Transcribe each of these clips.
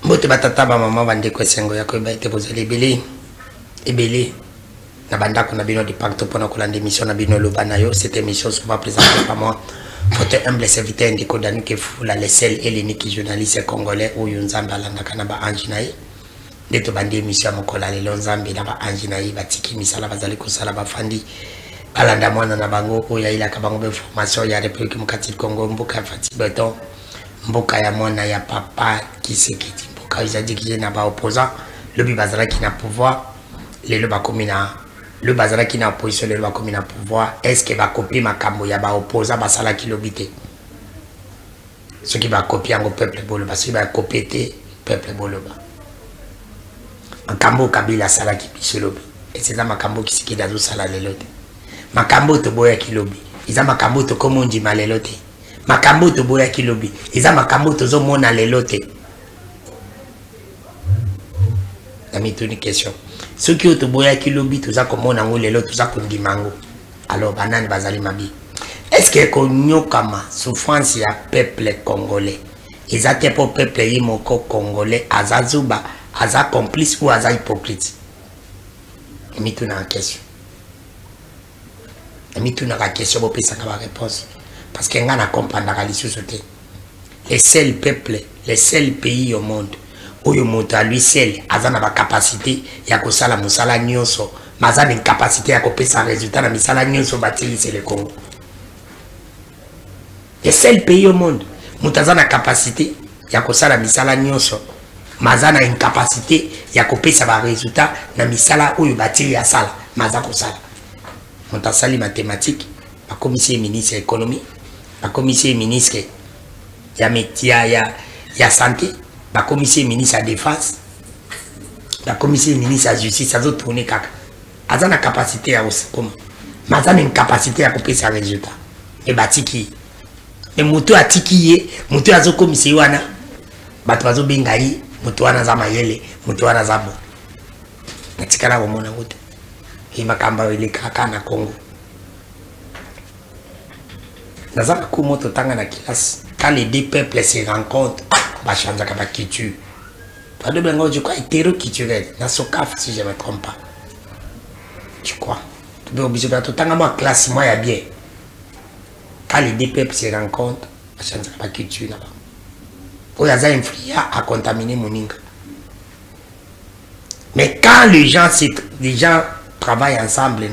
Mbote batata ba maman bande ko sengo ya ko ba ete bozali ebele na banda ko na bino de pacte pour na ko lande émission na bino lo banayo. Cette émission sera présentée par moi votre humble serviteur Ndeko Danu Kefula, le seul et l'unique journaliste congolais ou Yunzamba landa kana ba anjinayi de to bande émission mokola le lonzambe na ba anjinayi batiki misala bazali ko sala ba fandi alanda mwana na bango ko ya ila ka bango be formation ya République Mokati Congo mboka fati beton mboka ya mwana ya papa kisekiti mboka izadiki na ba opposant le bazala qui na pouvoir le ba komina le bazala qui na opposition le ba komina pouvoir est-ce que va copier makambo ya ba opposant basala ki lobité ce qui va copier au peuple boloba ce qui va copier peuple boloba makambo kabila sala ki bisolobi et c'est ça makambo qui siki dazo sala lelote makambo to boya ki lobi iza makambo to komo ndima lelote makambo to boya ki lobi iza makambo to zo mona lelote. Ami tout une question ceux qui ont boya ki lobi to za komona ngo lelo to za kondimango alors banane bazali mabi est-ce que konyokama souffrance ya peuple congolais iza te pour peuple yimoko congolais azazuba aza complice ou aza hypocrite. Ami tout na question ami tout na question bo pesa ka réponse parce que ngana comprendre la société les seuls peuples les seuls pays au monde où le monde à lui seul a la capacité ya ko sala musala nyonso mazana une capacité ya ko pesa résultat na misala nyonso batili c'est le Congo. Les seuls pays au monde mutazana capacité ya ko sala misala nyonso mazana une capacité ya ko pesa ba résultat na misala où batili ya sala maza ko sala montasali mathématique la commission ministre économie la commission ministre ya métier ya santé la commission ministre à défense la commission ministre à justice ça doit tourner kaka azana capacité à aussi comme mazana une capacité à couper sa résultat et batiki et moto atiki moto azo commission wana bato bazo bengai moto wana za mayele moto wana za bo natikala ko mona wote et makamba ile kaka na Congo nazaka ko moto tanga na classe quand les deux peuples se rencontrent ba chanza ka ba culture pas de bengo je crois hétéro-culturel na sokaf si je me trompe pas je crois tu dois obligé de tanga moi classe moi ya bien quand les deux peuples se rencontrent ba chanza ka ba culture là-bas pour yaza influer à contaminer moninga mais quand les gens travaillent ensemble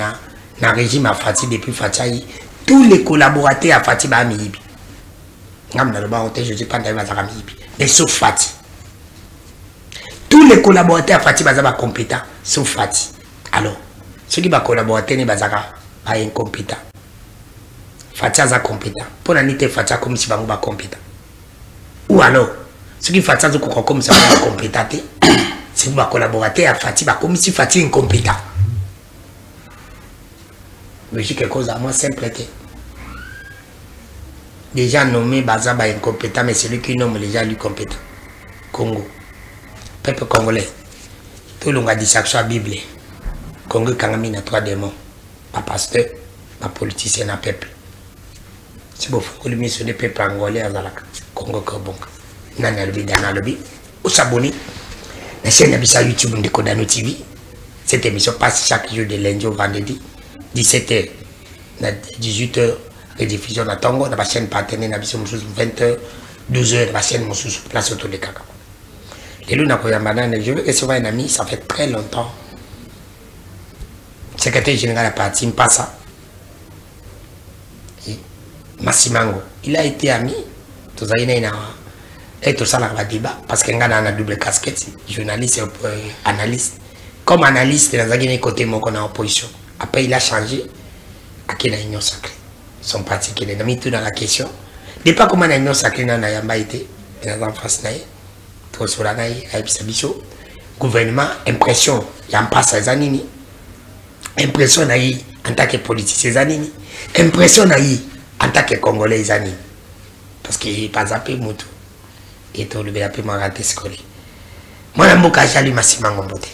na régime à Fati depuis Fatiaï tous les collaborateurs à Fati ba miyibi ngam na loba hotel je dis pas d'ailleurs bazaka miyibi mais sauf Fati tous les collaborateurs à Fati bazaba compétents sauf Fati alors ceux qui va collaborer ne bazaka pas incompétents Fati aza compétent pour la nité Fati comme si bango ba compétent ou alors ceux qui Fati aza comme si bango ba compétent c'est qui va collaborer à Fati ba comme si Fati incompétent. Mais j'ai quelque chose à moi simple. Les gens nommés Bazaba incompétent, mais celui qui nomme les gens lui compétent. Congo. Peuple congolais. Tout le monde a dit ça sur la Bible. Congo Kangami a 3 démons. Pas pasteur, pas politicien, pas peuple. C'est bon, il faut que le sur les peuples angolais à Zalaka. Congo Kobonga. Nana Lobi, Dana Lobi. Ou s'abonner. La chaîne Abissa YouTube Ndeko Danu TV. Cette émission passe chaque jour de lundi au vendredi. 17h, 18h, rediffusion à Tongo, dans la chaîne partenaire, dans la 20h, 12h, dans la chaîne Moussous, place autour de Kaka. Les loups je veux recevoir un ami, ça fait très longtemps. Secrétaire général à parti, Mpassa. Massimango, il a été ami, tout ça, et tout ça, là, va débat, parce qu'il y a une double casquette, journaliste et analyste. Comme analyste, dans un côté, moi, qu'on a en opposition. Après, il a changé à quelle union sacrée. Son parti qui est mis tout dans la question. Depuis pas comment la union sacrée n'a pas été dans l'enfance, trop sur la naïe, gouvernement, impression, il y a un passe à Zanini. Impression naïe en tant que politicien Zanini. Impression naïe en tant que Congolais Zanini. Parce qu'il n'est pas appelé Moutou. Et tout le monde a pu m'en rater ce collègue. Moi, je suis allé massivement en beauté.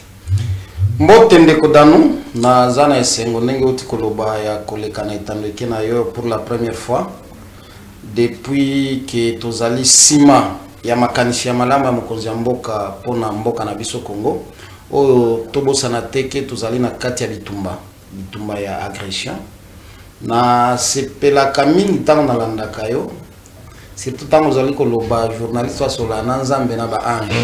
Mbote Ndeko Danu na zana esengo ndenge uti koloba ya kolekana itandeki na yo pour la première fois depuis que tozali sima ya makanisi ya malamu ya mokonzi ya mboka pona mboka na biso Congo oyo tobosana teke tozali na kati ya bitumba ya agression na sepelaka mingi ntango nalandaka yo surtout ntango ozali koloba journaliste wasola na nzambe na baange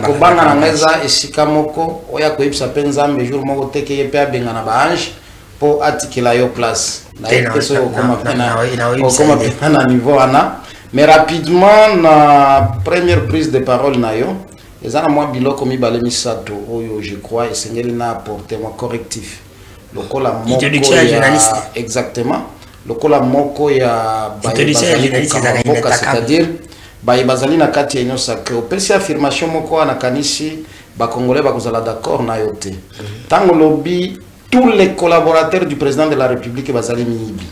kobanga na ngai eza esika moko oyo akoyebisa mpe nzambe jour moko teke ye mpe abenga na baange mpo atikela yo place nayebi soki okoma mpena na niveau wana mais rapidement na première prise de parole na yo eza na mwa biloko mibale misato oyo je crois esengeli na apporter mwa correctif lokola moko ya exactement lokola moko ya mboka c'est-à-dire baye bazali na kati ya union sacrée opesi affirmation moko wana kanisi bakongolais bakozala d'accord na yo te ntango lobi tous les collaborateurs du président de la République bazali miyibi.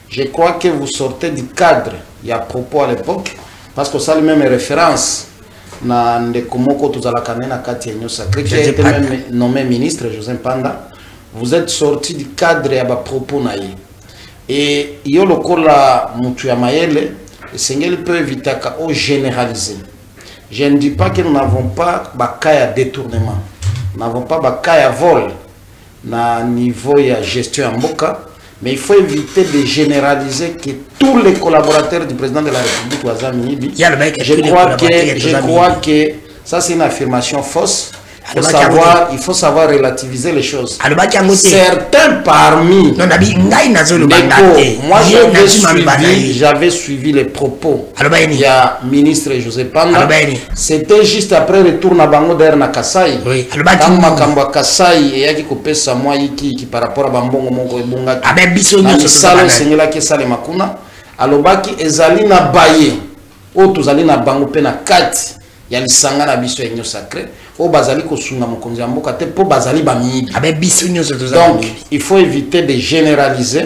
Je crois que vous sortez du cadre il y a propos à l'époque parce que ça lui même référence na ndeko moko tozalaka na kati ya union sacrée qui a été même nommé ministre José Panda. Vous êtes sorti du cadre ya ba propos na ye. Et yo lokola mutu ya mayele esengeli peut éviter au généraliser. Je ne dis pas que nous n'avons pas ba cas ya détournement. Nous n'avons pas ba cas ya vol na niveau ya gestion en mboka, mais il faut éviter de généraliser que tous les collaborateurs du président de la République Wazami, je crois que ça c'est une affirmation fausse. Il faut savoir relativiser les choses. Certains parmi moi j'avais suivi les propos il y a ministre José Panda. C'était juste après retour na bango der na Kasai. Quand makambo Kasai et yaki kopesa moi iki par rapport à bambongo moko ebunga. Na sala sengela ke sale makuna. Alobaki ezali na baye. O tozali na bango pe na kati ya lisanga na biso enyo sacré. O bazali kosunga mokonzi ya mboka te po bazali ba miyibi. Donc il faut éviter de généraliser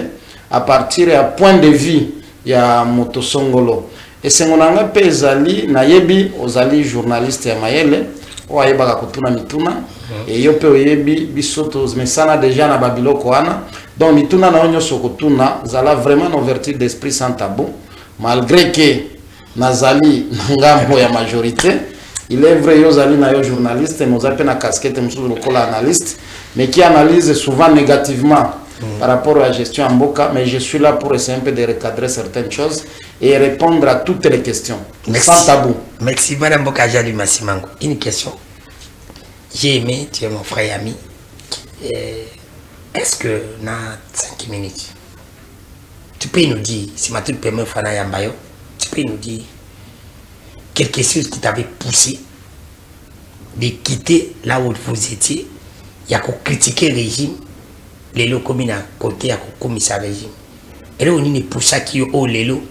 à partir ya point de vue ya motosongolo. Et sengonanga pe ezali na yebi ozali journaliste ya mayele o ayebaka kotuna mituna et yo pe oyebi bisoto mesana déjà na babiloko wana. Donc mituna na onyo sokotuna zala vraiment une ouverture d'esprit sans tabou malgré que nazali ngambo ya majorité. Il est vrai, Yozali na journaliste, nous avons une casquette, nous avons analyste, mais qui analyse souvent négativement par rapport à la gestion en Boka. Mais je suis là pour essayer un peu de recadrer certaines choses et répondre à toutes les questions. Merci. Sans tabou. Merci, Madame Boka Jali Massimango. Une question. J'ai aimé, tu es mon frère et ami. Est-ce que, dans 5 minutes, tu peux nous dire, si ma toute première fois Yambayo, tu peux nous dire quelque chose qui t'avait poussé de quitter là où vous étiez, il y a critiquer le régime, les lots communs à côté, il y a commissaire régime. Et là, on est poussé qui est au lélo.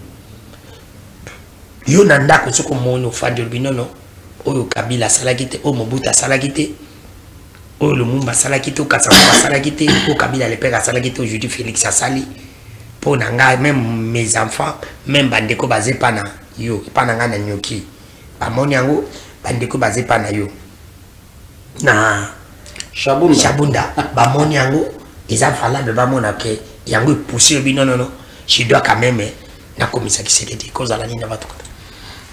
Yo nanda ko soko mono fadel binono o Kabila salagite o Mobutu salagite o Lumumba salagite o Kasamba salagite o Kabila le père salagite aujourd'hui Félix Asali pour nanga même mes enfants même bandeko basé pana yo pana ngana nyoki amoni yango bandeko basé pana yo na Shabunda bamoni yango ils ont valable bamona que yango poussé binono non je dois quand même na komisa kisekedi cause la ligne va tout.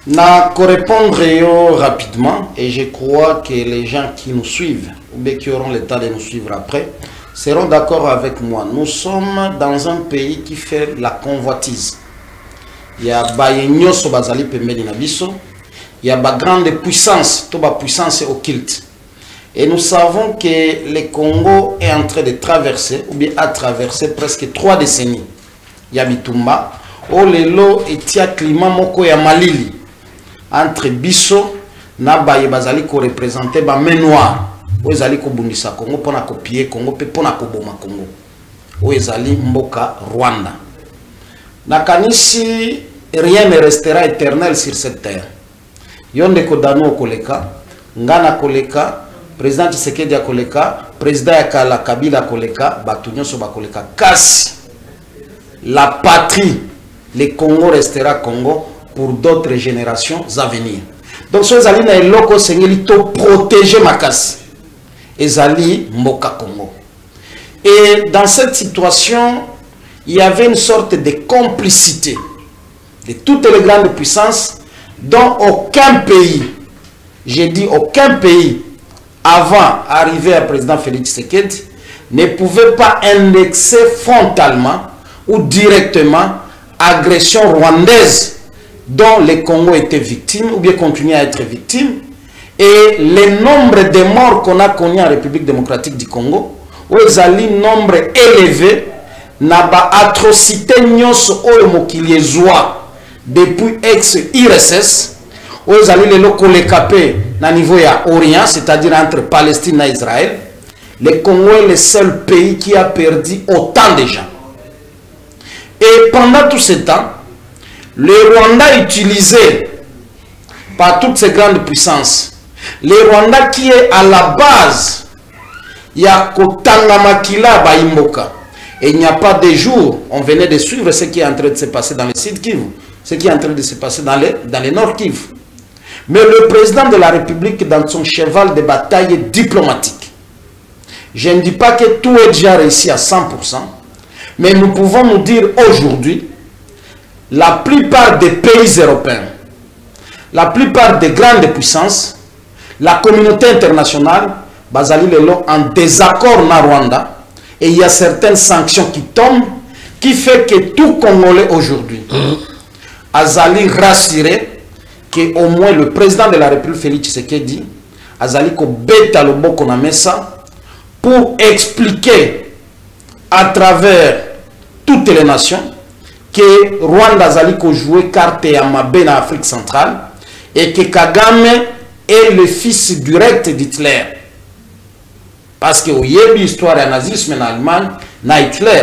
Na répondre yo rapidement et je crois que les gens qui nous suivent ou bien qui auront le temps de nous suivre après seront d'accord avec moi. Nous sommes dans un pays qui fait la convoitise. Il y a Bayenyo Sobazali Pemeli Nabiso, il y a ba grande puissance, toute puissance occulte. Et nous savons que le Congo est en train de traverser ou bien a traversé presque 3 décennies. Il y a Bitumba, Olelo et Tia Climat Moko ya Malili. Entre biso na baye bazali ko représenter ba main noire o ezali ko bundisa Congo pona copier Congo pe pona ko boma Congo o ezali mboka Rwanda na kanisi rien ne restera éternel sur cette terre yonde ko dano koleka ngana koleka président Tshisekedi ya koleka président ya kala Kabila koleka batu nyonso ba koleka kasi la patrie le Congo restera Congo pour d'autres générations à venir. Donc, ce Zali na eloko sengeli to protéger Makasi. Ezali Mboka Congo. Et dans cette situation, il y avait une sorte de complicité de toutes les grandes puissances dont aucun pays, j'ai dit aucun pays, avant d'arriver à président Félix Tshisekedi, ne pouvait pas indexer frontalement ou directement agression rwandaise dont le Congo était victime ou bien continue à être victime, et le nombre de morts qu'on a connus en République démocratique du Congo, où ils ont un nombre élevé, n'a pas atrocité nyonso oyo mokili ezwa depuis ex-IRSS, où ils ont les locaux les capés na niveau ya Orient, c'est-à-dire entre Palestine et Israël. Le Congo est le seul pays qui a perdu autant de gens. Et pendant tout ce temps, le Rwanda utilisé par toutes ces grandes puissances, le Rwanda qui est à la base, il y a Kotanga Makila Baimboka. Et il n'y a pas de jours, on venait de suivre ce qui est en train de se passer dans le Sud Kivu, ce qui est en train de se passer dans le Nord Kivu. Mais le président de la République, dans son cheval de bataille diplomatique, je ne dis pas que tout est déjà réussi à 100%, mais nous pouvons nous dire aujourd'hui, la plupart des pays européens, la plupart des grandes puissances, la communauté internationale, Bazali Lelo en désaccord na Rwanda, et il y a certaines sanctions qui tombent, qui fait que tout Congolais aujourd'hui, Azali rassuré que au moins le président de la République Félix Tshisekedi, Azali ko beta loboko na mesa pour expliquer à travers toutes les nations que Rwanda Azali ko jouer carte ya mabe na Afrique centrale et que Kagame est le fils direct d'Hitler. Parce que il y a l'histoire du nazisme en Allemagne, na Hitler.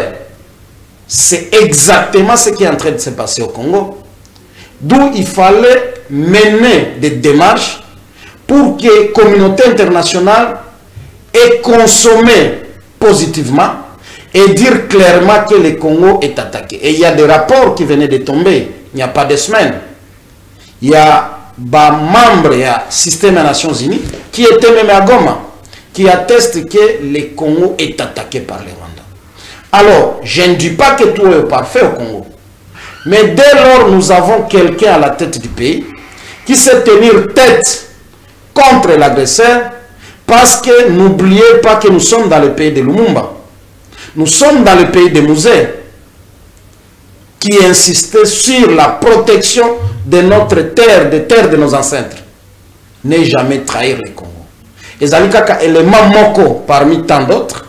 C'est exactement ce qui est en train de se passer au Congo. D'où il fallait mener des démarches pour que la communauté internationale ait consommé positivement et dire clairement que le Congo est attaqué. Et il y a des rapports qui venaient de tomber il n'y a pas de semaines. Il y a des membres du système des Nations Unies qui étaient même à Goma, qui attestent que le Congo est attaqué par les Rwandais. Alors, je ne dis pas que tout est parfait au Congo. Mais dès lors, nous avons quelqu'un à la tête du pays qui sait tenir tête contre l'agresseur, parce que n'oubliez pas que nous sommes dans le pays de Lumumba. Nous sommes dans le pays de Musée, qui insistait sur la protection de notre terre, des terres de nos ancêtres. Ne jamais trahir le Congo. Et Zalikaka élément moko parmi tant d'autres,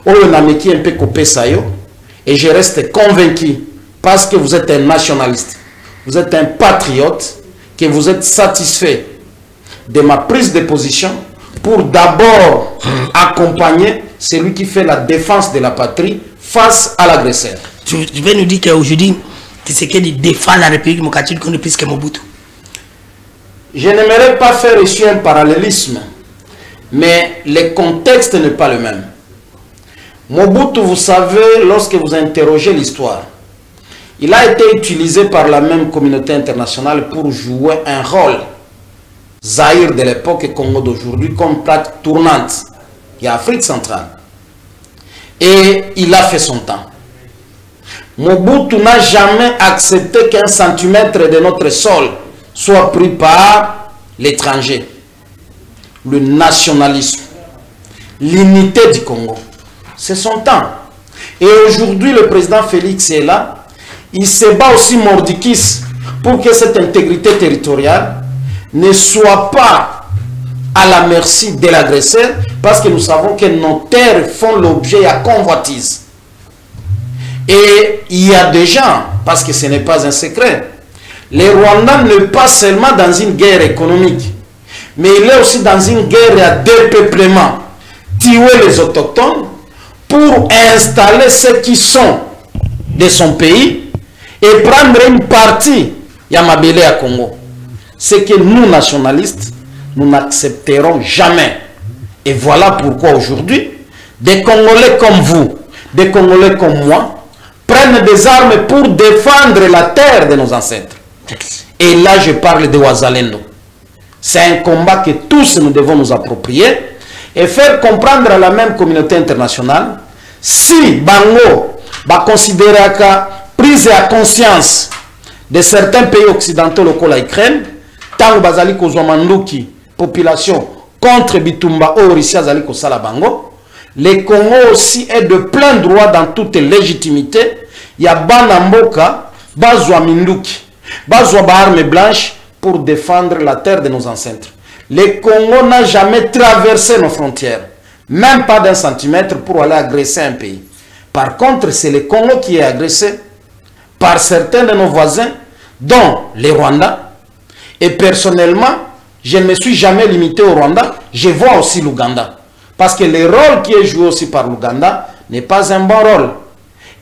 Oyo un peu coupé sayo, et je reste convaincu, parce que vous êtes un nationaliste, vous êtes un patriote, que vous êtes satisfait de ma prise de position pour d'abord accompagner celui qui fait la défense de la patrie face à l'agresseur. Tu veux nous dire qu'aujourd'hui, Tshisekedi défend la République démocratique plus que Mobutu? Je n'aimerais pas faire ici un parallélisme, mais le contexte n'est pas le même. Mobutu, vous savez, lorsque vous interrogez l'histoire, il a été utilisé par la même communauté internationale pour jouer un rôle. Zaïre de l'époque et Congo d'aujourd'hui comme plaque tournante. Il y a Afrique centrale. Et il a fait son temps. Mobutu n'a jamais accepté qu'un centimètre de notre sol soit pris par l'étranger. Le nationalisme, l'unité du Congo. C'est son temps. Et aujourd'hui, le président Félix est là. Il se bat aussi mordicus pour que cette intégrité territoriale ne soit pas à la merci de l'agresseur, parce que nous savons que nos terres font l'objet à convoitise. Et il y a des gens, parce que ce n'est pas un secret, le Rwanda n'est pas seulement dans une guerre économique, mais il est aussi dans une guerre à dépeuplement, tuer les autochtones pour installer ceux qui sont de son pays et prendre une partie Yamabele à Congo. C'est que nous, nationalistes, nous n'accepterons jamais. Et voilà pourquoi aujourd'hui, des Congolais comme vous, des Congolais comme moi, prennent des armes pour défendre la terre de nos ancêtres. Et là, je parle de Wazalendo. C'est un combat que tous nous devons nous approprier et faire comprendre à la même communauté internationale, si Bango va considérer que prise à conscience de certains pays occidentaux locaux la Ukraine, tant bazali kozwa manduki population contre Bitumba ou Russie azali kosala bango. Le Congo aussi est de plein droit dans toute légitimité. Il y a bana mboka bazwa minduki, bazwa ba armes blanches pour défendre la terre de nos ancêtres. Le Congo n'a jamais traversé nos frontières, même pas d'un centimètre pour aller agresser un pays. Par contre, c'est le Congo qui est agressé par certains de nos voisins, dont les Rwandais. Et personnellement, je ne me suis jamais limité au Rwanda, je vois aussi l'Ouganda. Parce que le rôle qui est joué aussi par l'Ouganda n'est pas un bon rôle.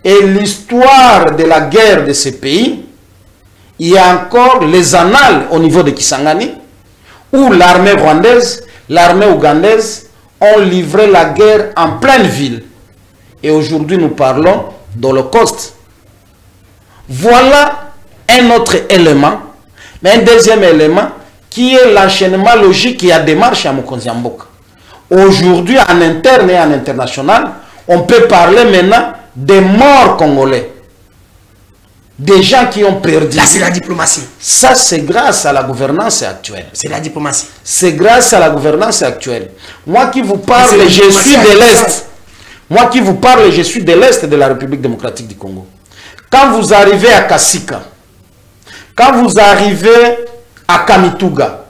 Et l'histoire de la guerre de ces pays, il y a encore les annales au niveau de Kisangani, où l'armée rwandaise, l'armée ougandaise ont livré la guerre en pleine ville. Et aujourd'hui, nous parlons d'Holocauste. Voilà un autre élément, mais un deuxième élément qui est l'enchaînement logique et la démarche à Mokonzi Mboka. Aujourd'hui, en interne et en international, on peut parler maintenant des morts congolais. Des gens qui ont perdu. Là, c'est la diplomatie. Ça, c'est grâce à la gouvernance actuelle. C'est la diplomatie. C'est grâce à la gouvernance actuelle. Moi qui vous parle, je suis de l'Est. Moi qui vous parle, je suis de l'Est de la République démocratique du Congo. Quand vous arrivez à Kasika, quand vous arrivez à Kamituga,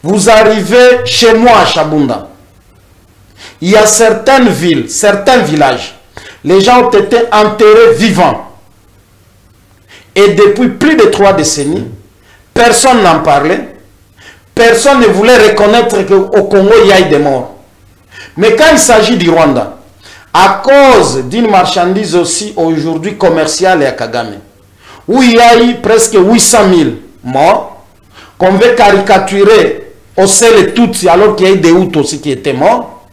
vous arrivez chez moi à Chabunda, il y a certaines villes, certains villages, les gens ont été enterrés vivants. Et depuis plus de 3 décennies, personne n'en parlait. Personne ne voulait reconnaître qu'au Congo, il y a eu des morts. Mais quand il s'agit du Rwanda, à cause d'une marchandise aussi aujourd'hui commerciale et à Kagame, où il y a eu presque 800 000 morts, qu'on veut caricaturer au sein de Tutsi alors qu'il y a eu des Hutus aussi qui étaient morts,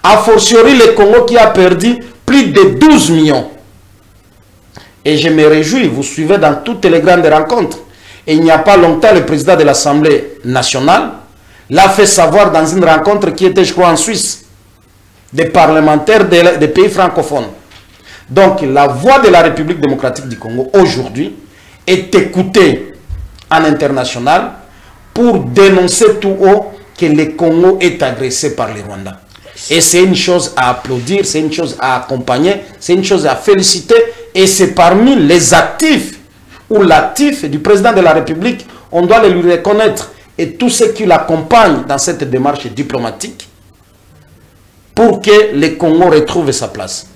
a fortiori le Congo qui a perdu plus de 12 millions. Et je me réjouis, vous suivez dans toutes les grandes rencontres. Et il n'y a pas longtemps, le président de l'Assemblée nationale l'a fait savoir dans une rencontre qui était, je crois, en Suisse, des parlementaires des pays francophones. Donc, la voix de la République démocratique du Congo, aujourd'hui, est écoutée en international pour dénoncer tout haut que le Congo est agressé par les Rwandais. Et c'est une chose à applaudir, c'est une chose à accompagner, c'est une chose à féliciter. Et c'est parmi les actifs ou l'actif du président de la République, on doit le lui reconnaître. Et tous ceux qui l'accompagnent dans cette démarche diplomatique pour que le Congo retrouve sa place.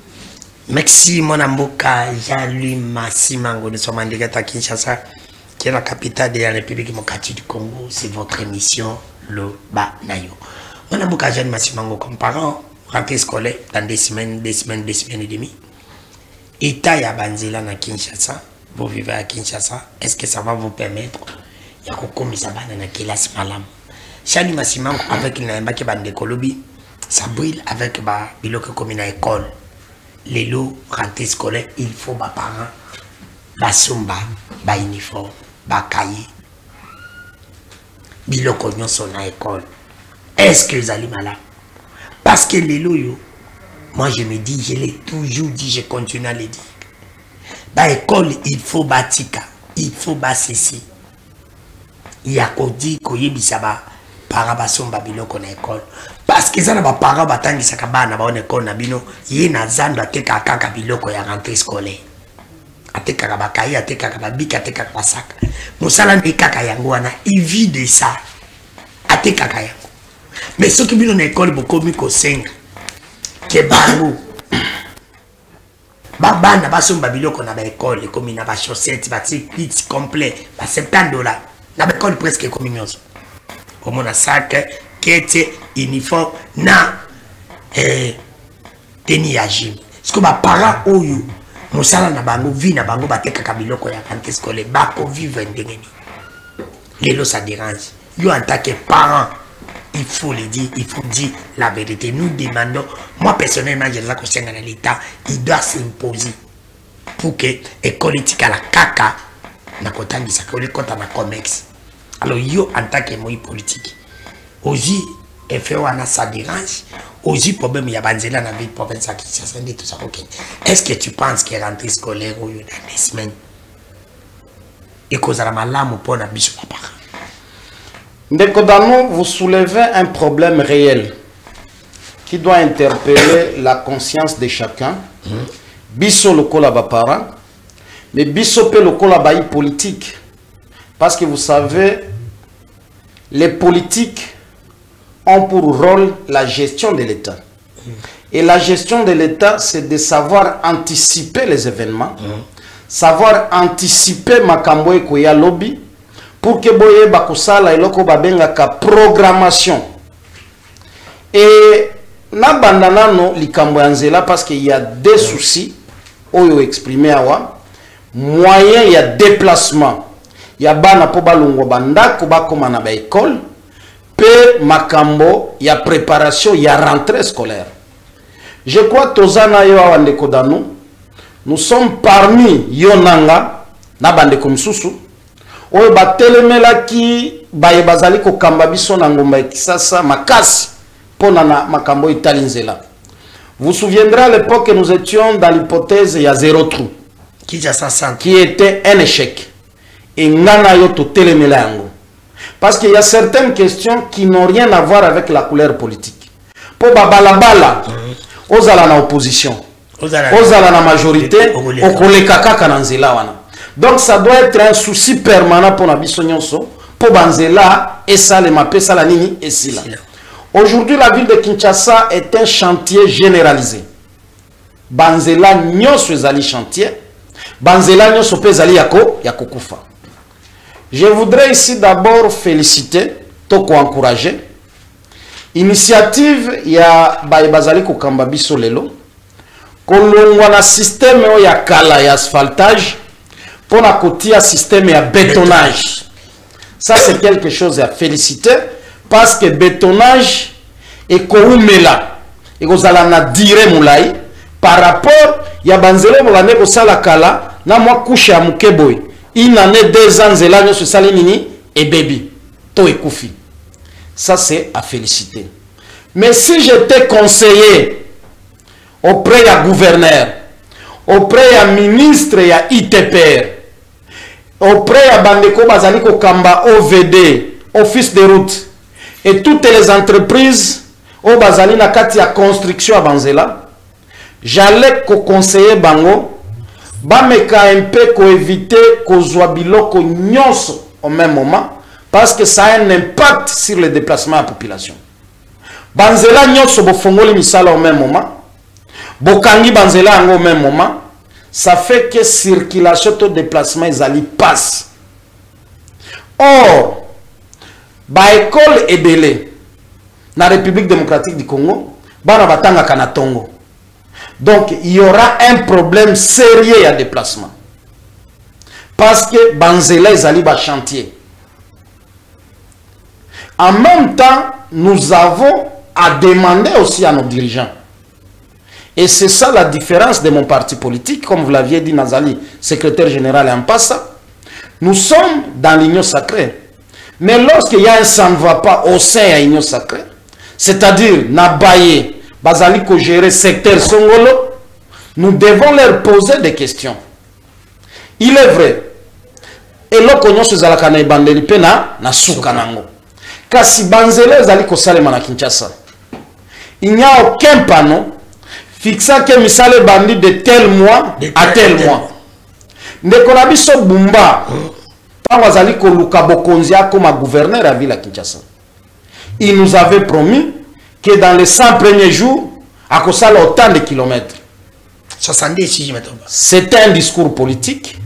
Merci, mon amboka, Yalu Massimango, nous sommes en direct à Kinshasa, qui est la capitale de la République démocratique du Congo. C'est votre émission, le Banayo. Mon amboka, Yalu Massimango, comme parent, rentrée scolaire dans des semaines et demie. État ya banzela na Kinshasa, vous vivez à Kinshasa, est-ce que ça va vous permettre ya kokomisa bana na kelasi malam? Yalu Massimango avec l'Imba qui bande Kolobi, ça brille avec ba biloko comme une école. Les lots rentrée scolaire, il faut ba parents, ba sumba, ba uniforme, ba cahier. Biloko nyonso na école. Est-ce que vous allez malade? Parce que les lots yo, moi je me dis, je l'ai toujours dit, je continue à le dire. Dans l'école, il faut batika, il faut ceci. Il y a qu'on dit qu'il y a des parents qui sont biloko na école. Parce que ça n'a pas parents qui sont en école na bino, il y a des gens qui sont biloko ya rentrée scolaire. Ateka kabakayi, ateka kababika, ateka kabasaka. Musala ndi kaka yango wana, il vit de ça. Ateka kayango. Mais ceux qui bino na école bokomi ko senga. Que bango babana basomba biloko na ba école comme na ba chaussettes ba kit complet ba $70 na ba école presque comme nyonso comme na sac kete uniforme na teni ya gym ce que ba parents oyo mosala na bango vie na bango bateka ka biloko ya rentrée scolaire ba ko vivre ndengeni lelo ça dérange yo en tant que parent. Il faut le dire, il faut dire la vérité. Nous demandons, moi personnellement, je la conscience dans l'État, il doit s'imposer pour que l'école à la caca, na kota ngisa ko le kota na comex. Alors yo en tant que moi politique, aussi effet wana ça dérange, aussi problème il y a banzela na ville province à Kinshasa tout ça OK. Est-ce que tu penses que rentrée scolaire ou dans des semaines et cause à malamu pour na biso papa. Ndeko Danou, vous soulevez un problème réel qui doit interpeller la conscience de chacun. Biso lokola bapara, mais biso pe lokola bayi politique. Parce que vous savez, les politiques ont pour rôle la gestion de l'État. Et la gestion de l'État, c'est de savoir anticiper les événements, savoir anticiper makambo ekoya lobby, pour que boye bakosala eloko babenga ka programmation. Et na bandanano likambo yanzela parce qu'il y a des soucis oyo exprimé awa, moyen il y a déplacement. Il y a bana po balongo bandako bakoma na ba école, pe makambo il y a préparation, il y a rentrée scolaire. Je crois tozana yo awa ndeko Danou, nous sommes parmi yonanga na bandeko msusu oyo batelemelaki baye bazali kokamba biso na ngomba ya Kisasa makasi pona na makambo itali nzela. Vous souviendrez à l'époque que nous étions dans l'hypothèse il y a zéro trou qui était un échec. Et ngana yo to telemela yango. Parce qu'il y a certaines questions qui n'ont rien à voir avec la couleur politique. Po babalabala ozala na opposition, ozala na majorité, okoleka kaka na nzela wana. Donc ça doit être un souci permanent pour Nabiso Nyonso, pour Banzela, et ça, les mapes, ça, la nini, et si là. Aujourd'hui, la ville de Kinshasa est un chantier généralisé. Banzela Nyonso ezali chantier, Banzela Nyonso pe ezali yako kufa. Je voudrais ici d'abord féliciter, toko encourager, initiative ya bazali kokamba biso lelo, kolongwa na système ya kala ya asphaltage, pour la côté un système de bétonnage. Ça, c'est quelque chose à féliciter parce que bétonnage est koumela. Et vous allez dire moulay par rapport ya banzelo molane ko sala kala na moi couche à mukeboy. Il en est 2 ans zela nyo sali nini et baby to ekufi. Ça c'est à féliciter. Mais si j'étais conseiller auprès du gouverneur, auprès du ministre et du ITPR, auprès de Bandeko Bazaliko Kamba OVD, Office de route, et toutes les entreprises au Bazali na kati ya construction à Banzela, j'allais conseiller Bango, bameka un peu ko éviter ko biloko nyonso au même moment, parce que ça a un impact sur le déplacement de la population. Banzela nyonso bo fongoli misala au même moment, bokangi Banzela au même moment. Ça fait que circulation de déplacement ils passe. Or, ba école ebele na République démocratique du Congo, bana batanga kanatongo. Donc il y aura un problème sérieux à déplacement. Parce que Banzela ils ba chantier. En même temps, nous avons à demander aussi à nos dirigeants. Et c'est ça la différence de mon parti politique, comme vous l'aviez dit Nazali, secrétaire général en passant. Nous sommes dans l'union sacrée. Mais lorsqu'il y a un ça ne va pas au sein de l'union sacrée, c'est-à-dire Nabaye, Bazali ko gérer secteur Songolo, nous devons leur poser des questions. Il est vrai. Et là, nous sommes en bandeli pena na soukanango. Kasi Banzela zali ko salema na Kinshasa. Il n'y a aucun panneau fixant que misale bandi de tel mois à tel mois. Ndeko biso Bumba, Pawazali ko luka bokonzia comme gouverneur à ville à Kinshasa. Il nous avait promis que dans les 100 premiers jours, à Kosala autant de kilomètres. 70 si je me trompe. C'est un discours politique,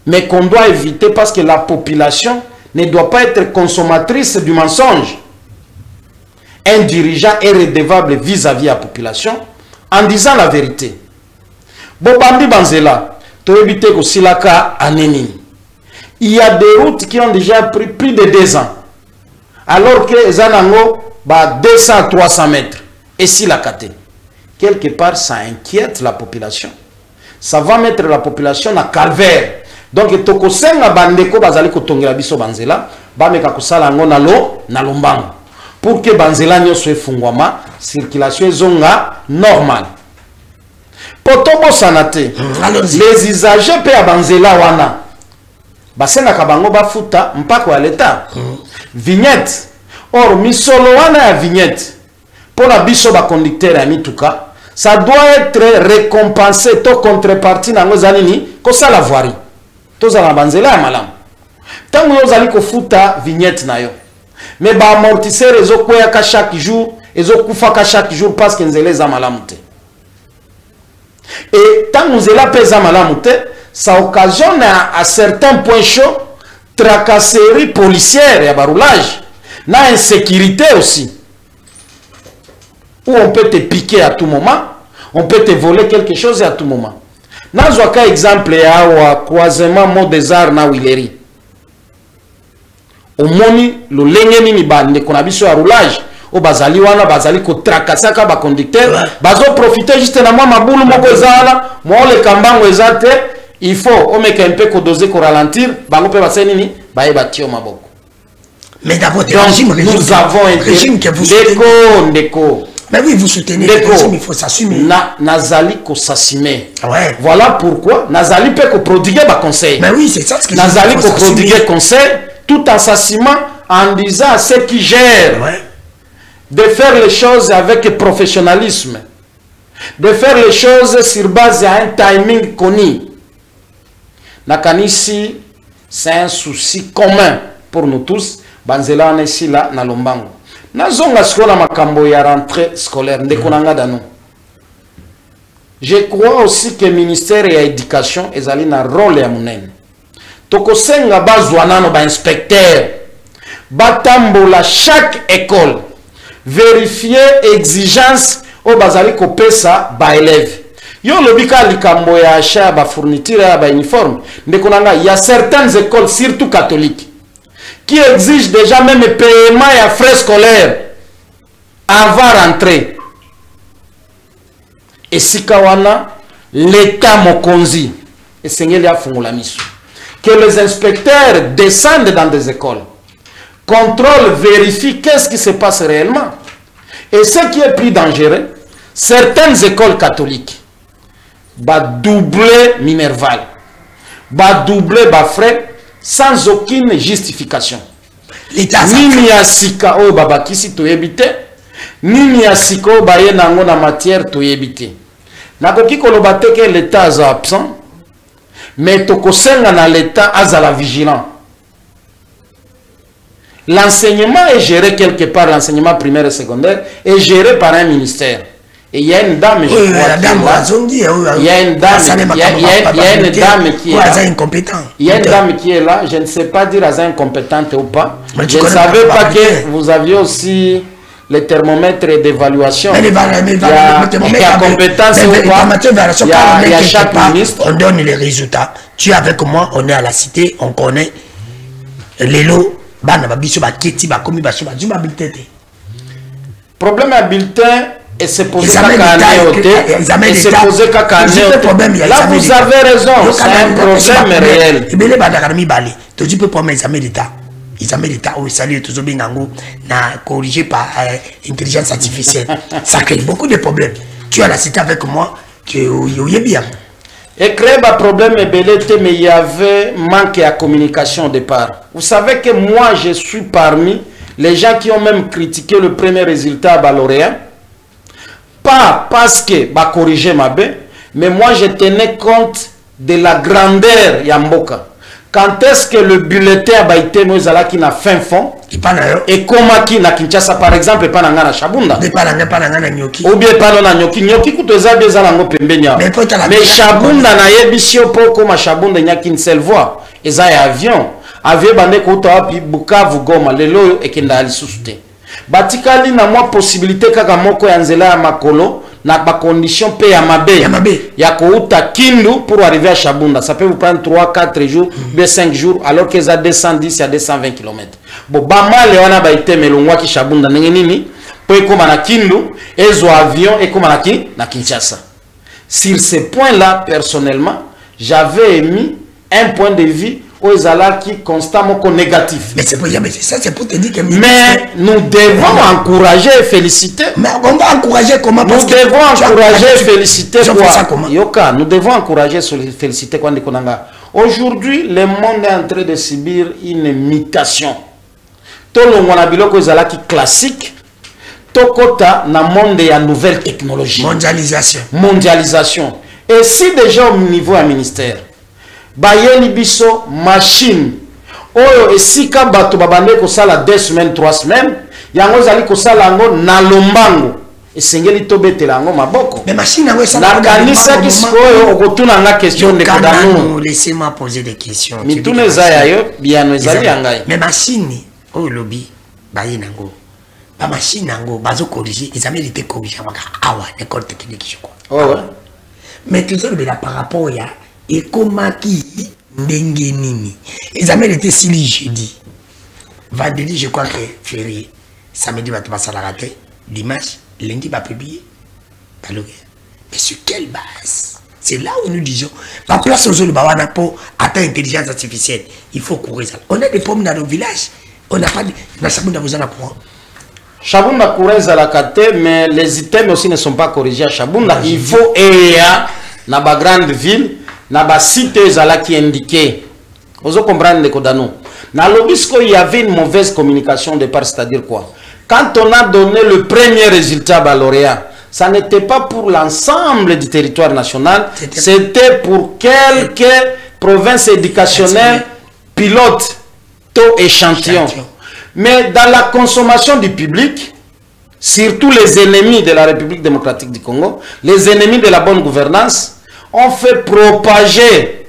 mais qu'on doit éviter parce que la population ne doit pas être consommatrice du mensonge. Un dirigeant est redevable vis-à-vis de la population en disant la vérité. Bobandi Banzela, tu éviter que Silaka Aneni. Il y a des routes qui ont déjà pris plus de 2 ans. Alors que Zanango, 200 à 300 mètres. Et si la kate. Quelque part, ça inquiète la population. Ça va mettre la population à calvaire. Donc, toko senga bandeko bazali kotongela biso Banzela, bameka kusala ngo na lombango. Pour que Banzela nyonso efungwama, circulation ezonga normale. Potobo sanate. Les usagers pe à Banzela wana. basenga kabango bafuta mpako ya l'État. Vignette. Or misolo wana ya vignette pour la biso ba conducteur ya mituka, ça doit être récompensé to contrepartie na ngozanini ko sala voirie. To za banzela ya malamu. Tango yo zali ko futa vignette na yo. Mais ba amortisseur ezo kwea ka chaque jour, ezo kufa ka chaque jour parce que nzele za malamu te. Et tango nzela pesa malamu te, ça occasionne à certains points chauds tracasserie policière ya baroulage. Na insécurité aussi, où on peut te piquer à tout moment, on peut te voler quelque chose à tout moment. Nazwaka exemple ya wa croisement mot des arts na Wileri. Omoni lo lengeni ni bande kona biso ya roulage o bazali wana bazali ko tracasaka ba conducteur bazo profiter juste na mwa mabulu moko ezala mo le kambango ezate il faut o meka un peu ko doser ko ralentir bango pe baseni ni baye batio maboko. Mais d'abord, nous avons un régime que vous soutenez. Mais oui, vous soutenez le régime, il faut s'assumer. Nazali ko s'assumer. Ouais. Voilà pourquoi Nazali peut ko prodiguer ba conseil. Mais oui, c'est ça ce que Nazali ko prodiguer conseil tout en s'assumant en disant à ceux qui gèrent de faire les choses avec professionnalisme, de faire les choses sur base à un timing connu. Nakanisi, c'est un souci commun pour nous tous. Banzela on ici là na lombango nazonga skola makambo ya rentrée scolaire ndekonanga dano. Je crois aussi que le ministère de l'éducation ezali na rôle ya munene tokosenga bazwanano ba inspecteur batambola chaque école vérifier exigence o bazali kopesa ba élève yo lobika likambo ya achat ba fourniture ya ba uniforme ndekonanga il y a certaines écoles surtout catholiques qui exige déjà même paiement et frais scolaires avant rentrer. Et si kawana l'État mokonzi et seigneur ya fungula miso que les inspecteurs descendent dans des écoles, contrôlent, vérifient qu'est-ce qui se passe réellement. Et ce qui est plus dangereux, certaines écoles catholiques va doubler Minerval, va doubler ba frais sans aucune justification. L'État nini ya sika o babakisi to yebite, nini ya sika o baye nango na matière to yebite. Nakoki koloba te que l'État est absent, mais tokosenga na l'État azala vigilant. L'enseignement est géré quelque part, l'enseignement primaire et secondaire est géré par un ministère. Et il y a une dame, je crois, il y a une dame qui est là. Il y a une dame qui est là. Je ne sais pas dire à incompétente ou pas. Je ne savais pas que vous aviez aussi les thermomètres d'évaluation. Il y a compétence ou pas. Il y a chaque ministre. On donne les résultats. Tu es avec moi, on est à la cité, on connaît les lots. Problème à bulletin. Et c'est posé qu'à là, vous avez raison, c'est un problème réel. Tu peux prendre les examens d'État. Les examens d'État, ça corrigé par intelligence artificielle. Ça crée beaucoup de problèmes. Tu as la cité avec moi, tu es bien. Et créer un problème, mais il y avait manque de communication au départ. Vous savez que moi, je suis parmi les gens qui ont même critiqué le premier résultat à lauréat. Pas parce que bah corriger ma baie, mais moi je tenais compte de la grandeur Yamboka. Quand est-ce que le bulletin a été mis à la qui n'a fin fond et comment qui n'a Kinshasa par exemple pas dans la Chabunda ou bien pas dans Nyoki Nyoki kutoza beza nango pembenya mais Chabunda na yebisio po comme Chabunda nya qu'une seule voie eza avion bande ko to api Bukavu Goma lelo ekenda ali susute batikali na moi possibilité kaka moko ya nzela ya makolo na ba condition pe ya mabe ya kouta Kindu pour arriver à Chabunda. Ça peut vous prendre 3 4 jours bien 5 jours alors que ça 210 à 220 km. Bon ba mal wana ba ite melongwa ki Chabunda ndenge nini po ekoma na Kindu ezo avion ekoma na Kinshasa. Sur ce point là personnellement j'avais émis un point de vue qui constamment négatif. Mais c'est pour ça, c'est pour te dire que... Mais nous devons encourager et féliciter. Mais on va encourager comment? Nous devons encourager et féliciter quoi? Yoka, nous devons encourager et féliciter quoi? Aujourd'hui, le monde est en train de subir une mutation. Tout le monde qui classique, tokota na monde ya nouvelle technologie. Mondialisation. Et si déjà au niveau du ministère, bayeli biso machine, oyo esika bato babande ko sala 2 semaines, 3 semaines, yango zali ko sala ngo na lombango. Esengeli tobetela ngo maboko. Mais machine yango ça na kanisa kiskoyo okotuna nga question de kodano. Laissez-moi poser des questions. Mitune zaya yo biano ezali yangai. Mais machine oyo lobi bayi nango. Ba machine nango bazo corriger, ils avaient été corrigés awa l'école technique je crois. Oh ouais. Mais tout ça par rapport ya ekomaki ndenge nini. Ils avaient été si jeudi. Vendredi je crois que férié. Samedi va passer la rater. Dimanche lundi va publier. Mais sur quelle base? C'est là où nous disons, la place aux autres bawana pour atteindre l'intelligence artificielle, il faut courir ça. On a des problèmes dans nos villages, on n'a pas de. Chabunda vous en a courant. Chabunda courir à la carte, mais les items aussi ne sont pas corrigés à Chabunda. Il faut EA dans la grande ville, dans la cité qui est indiquée. Vous comprenez les Kodano. Dans l'obisco, il y avait une mauvaise communication de part, c'est-à-dire quoi? Quand on a donné le premier résultat à lauréat, ça n'était pas pour l'ensemble du territoire national, c'était pour quelques provinces éducationnelles, pilotes, taux échantillons. Mais dans la consommation du public, surtout les ennemis de la République démocratique du Congo, les ennemis de la bonne gouvernance, ont fait propager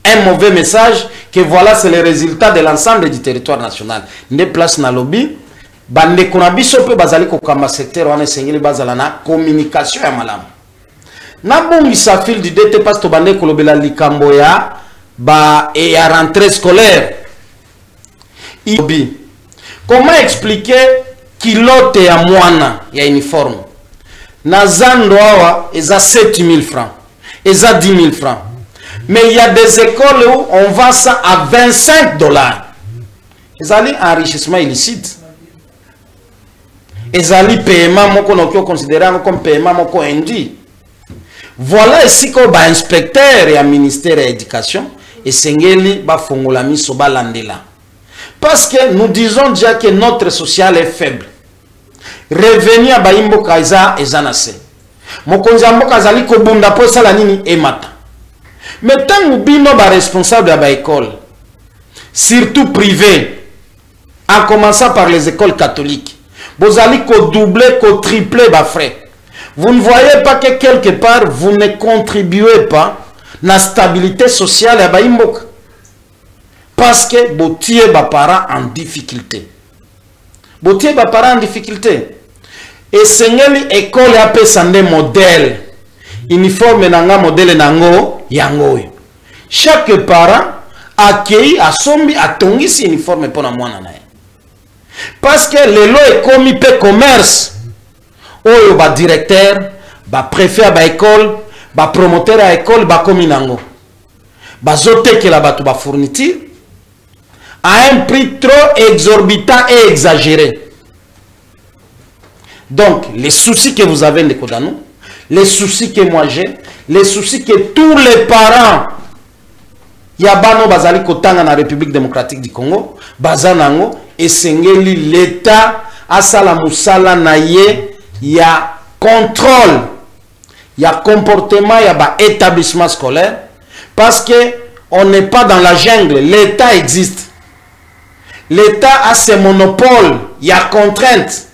un mauvais message que voilà, c'est le résultat de l'ensemble du territoire national. Des places dans le lobby, bande konabiso pe bazali ko kama secteur wana sengeli bazala na communication ya malamu na bongi sa fil du DT parce que bande kolobela likambo ya ba et à rentrée scolaire ibi comment expliquer kilote ya mwana ya uniforme na zando awa eza 7000 francs eza 10000 francs mais il y a des écoles où on vend ça à $25 ezali enrichissement illicite. Ezali paiement moko nokyo considéré comme paiement moko indi. Voilà ici ko ba inspecteur et ministère de l'éducation et sengeli ba fongola miso ba landela. Parce que nous disons déjà que notre social est faible. Revenu à baimbo kaisa ezanase. Mokonzi mboka zali ko bunda po sala nini emata. Mais tant bino ba responsable ba école, surtout privé, en commençant par les écoles catholiques. Vous allez doubler, tripler vos frais. Vous ne voyez pas que quelque part, vous ne contribuez pas à la stabilité sociale à Baïmbok. Parce que vous tuez vos parents en difficulté. Vous tuez vos parents en difficulté. Et c'est l'école a un modèle. Uniforme nanga modèle nango yango. Chaque parent accueille à sombi à tongisi uniforme pour la moine. Parce que le lot est commis pe commerce. Oyo ba directeur, ba préfet à ba école, ba promoteur à école, ba commis nango. Ba zote que la batu ba fourniture à un prix trop exorbitant et exagéré. Donc, les soucis que vous avez, les Kodano, les soucis que moi j'ai, les soucis que tous les parents Yabano Bazali Kotanga na République démocratique du Congo, Bazanango, et Sengeli, l'État, Asala Moussala Naye, il y a contrôle, il y a comportement, il y a établissement scolaire, parce que on n'est pas dans la jungle, l'État existe. L'État a ses monopoles, il y a contraintes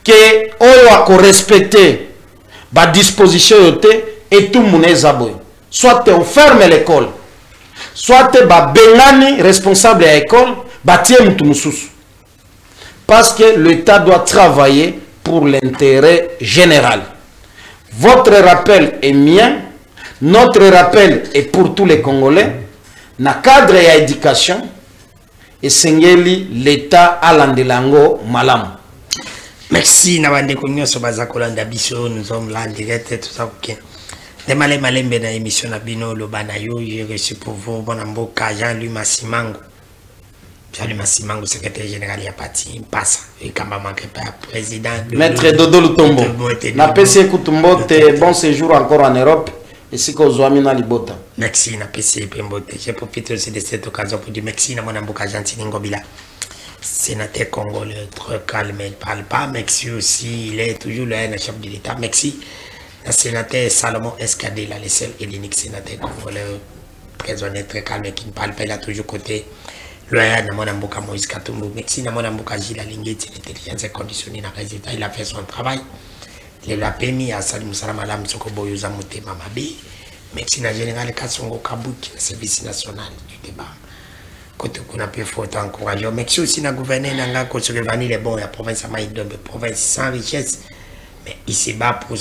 que on doit respecter la disposition et tout le monde est abonné. Soit on ferme l'école, soit tu es bengani responsable de l'école, parce que l'État doit travailler pour l'intérêt général. Votre rappel est mien, notre rappel est pour tous les Congolais. Na cadre et éducation, et sengeli l'État à l'andelango malam. Merci Nabande Konyo Sobaza Kolanda Biso, nous sommes là en direct et tout ça. Ok. De malé malembe na émission na bino lobana yo, j'ai reçu pour vous bon amboka Jean-Louis Massimango. Jean-Louis Massimango, secrétaire général ya parti passe et kamba manque pas président. Maître Dodo Lutombo. Na PC Kutumbo, bon séjour encore en Europe. Et si vous avez mis libota. Merci, na PC Pembote. Je profite aussi de cette occasion pour dire merci à mon amboka Gentini Ngobila. Sénateur congolais, très calme, il ne parle pas. Merci aussi, il est toujours là, le chef de l'État. Merci. Le sénateur Salomon Escadé, le seul et l'unique sénateur congolais, très honnête, très calme, qui ne parle pas, il a toujours côté. Loyal na mwana mboka Moïse Katumbo. Merci na mwana mboka Gilles Alingeti, l'intelligence conditionnée na résultat. Il a fait son travail. Il a permis à Salim Salamalam Sokoboyo Zamoute Mamabi. Merci na général Kassongo Kabuki, le service national du débat. Côté qu'on a pu faut encourager. Merci aussi na gouverneur Nanga Kosorevani les bons, la province à Maïdombe, province sans richesse. Mais il se bat pour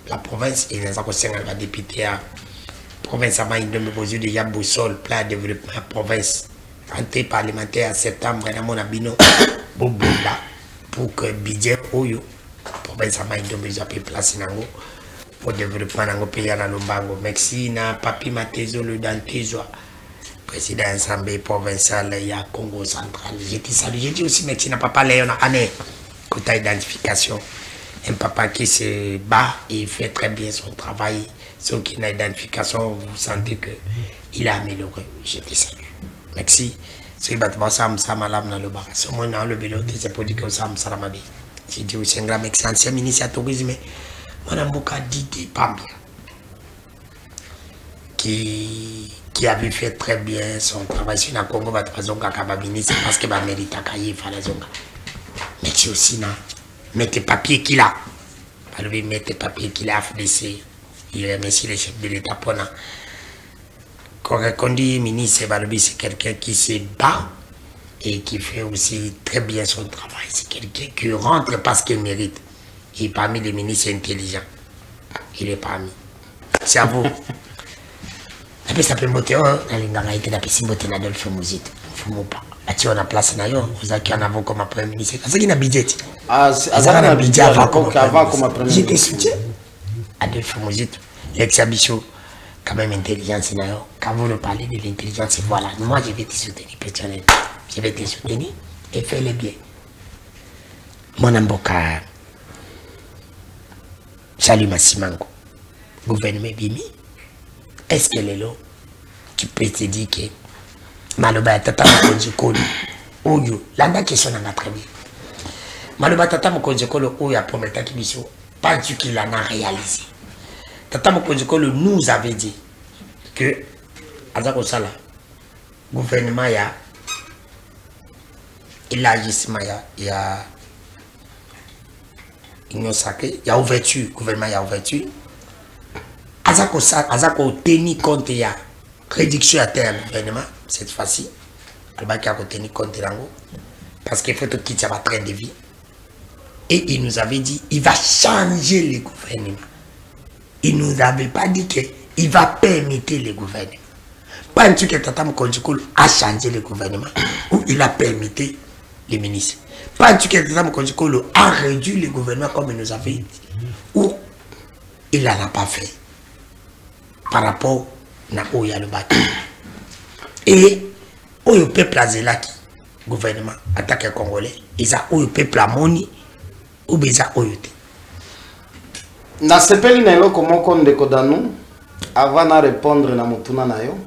la province et les accords la député à province à Maïdombe, aux yeux de Yaboussol, plan de développement à province. Rentrée parlementaire en septembre, dans mon abino, pour que budget Oyo, province à Maïdombe, ils ont pu placer pour développer dans pays à Lombango. Merci na Papi Matezo, le Dantezo, président de l'Assemblée provinciale à Congo central. J'ai dit aussi merci na Papa Léon Ané, côté identification. Un papa qui se bat et il fait très bien son travail. Ceux qui ont l'identification, vous sentez qu'il a amélioré. Je te salue. Merci. C'est que Sam Samalam dans le bar. Ce moment dans le vélo, c'est pour dire que Sam Salamabi. J'ai dit aussi un grand merci, ancien ministre à tourisme. Mon amboka Didier Pambia, qui avait fait très bien son travail sur la Congo, va te zonga kababini, c'est parce que va mériter à cahier faire la zonga. Merci aussi, non? Mettez papier qu'il a. Mettez papier qu'il a, FDC. Il remercie le chef de l'État pour nous. Quand on dit ministre, c'est quelqu'un qui se bat et qui fait aussi très bien son travail. C'est quelqu'un qui rentre parce qu'il mérite. Il est parmi les ministres intelligents. Il est parmi. C'est à vous. Après, ça peut monter. Il été d'après Simboté Nadolphe Mouzit. Il ne faut pas. Là, on a place. Vous avez en avant comme premier ministre. C'est qui a budget. Ah, c'est un budget avant comme premier ministre. J'étais soutien. Adolphe Mouzit. L'ex-Abichot. Quand même intelligence, quand vous nous parlez de l'intelligence, voilà, moi je vais te soutenir personnellement. Je vais te soutenir et fais-le bien. Mon amboka, salut Massimango, gouvernement Bimi, est-ce que les lots, tu peux te dire que Maloba Tata Mokonjikolo, Oyo, la question en a très bien. Maloba Tata Mokonjikolo, Oyo a promis à Kibiso, pas du qu'il en a réalisé. Tata Mokonjikolo nous avait dit que Azako Sala, gouvernement il a agissement, il y a union sacrée, il y a ouverture, gouvernement il y a ouverture. Azako Sala, Azako tenir compte, il y a réduction à terme gouvernement, cette fois-ci. Albaki a tenu compte d'ango parce qu'il faut qu'il ait un train de vie. Et il nous avait dit il va changer le gouvernement. Il ne nous avait pas dit qu'il va permettre le gouvernement. Pas un truc que Tata Mokonjikolo a changé le gouvernement ou il a permis les ministres. Pas un truc que Tata Mokonjikolo a réduit le gouvernement comme il nous avait dit ou il n'en a pas fait par rapport à Oya le bateau. Et le peuple a zélaki, gouvernement, attaque congolais, ils ont le peuple a moni ou ils ont le na sepeli na eloko moko ndeko danu avant de répondre na mutuna na yo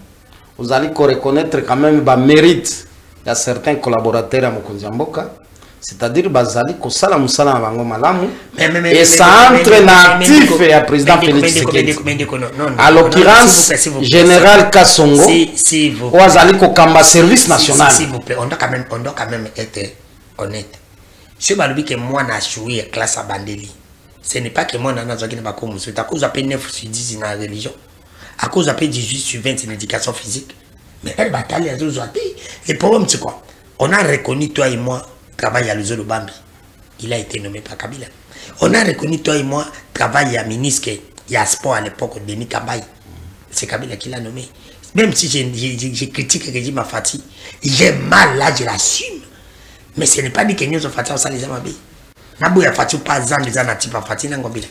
vous allez reconnaître quand même ba mérite ya certains collaborateurs à Mokonzi Mboka, c'est-à-dire bazali ko sala musala na bango malamu et ça entre na actif ya président Félix Tshisekedi à l'occurrence général Kassongo ou azali ko kamba service national. S'il vous plaît, on doit quand même être honnête. Ce balobi que moi na joué classe à Bandeli. Ce n'est pas que moi, je suis à cause de 9 sur 10 dans la religion, à cause de 18 sur 20 dans l'éducation physique. Mais elle bataille à le problème, c'est quoi? On a reconnu, toi et moi, travail à l'Uzolo Bambi. Il a été nommé par Kabila. On a reconnu, toi et moi, travail à ministre, il y a sport à l'époque, Denis Kabaye. C'est Kabila qui l'a nommé. Même si je critique le régime à Fatih, j'ai mal là, je l'assume. Mais ce n'est pas dit que nous avons Fatih, on s'en les a mabé. Nabu ya Fatou pas zan les anati pas Fatih n'angobila.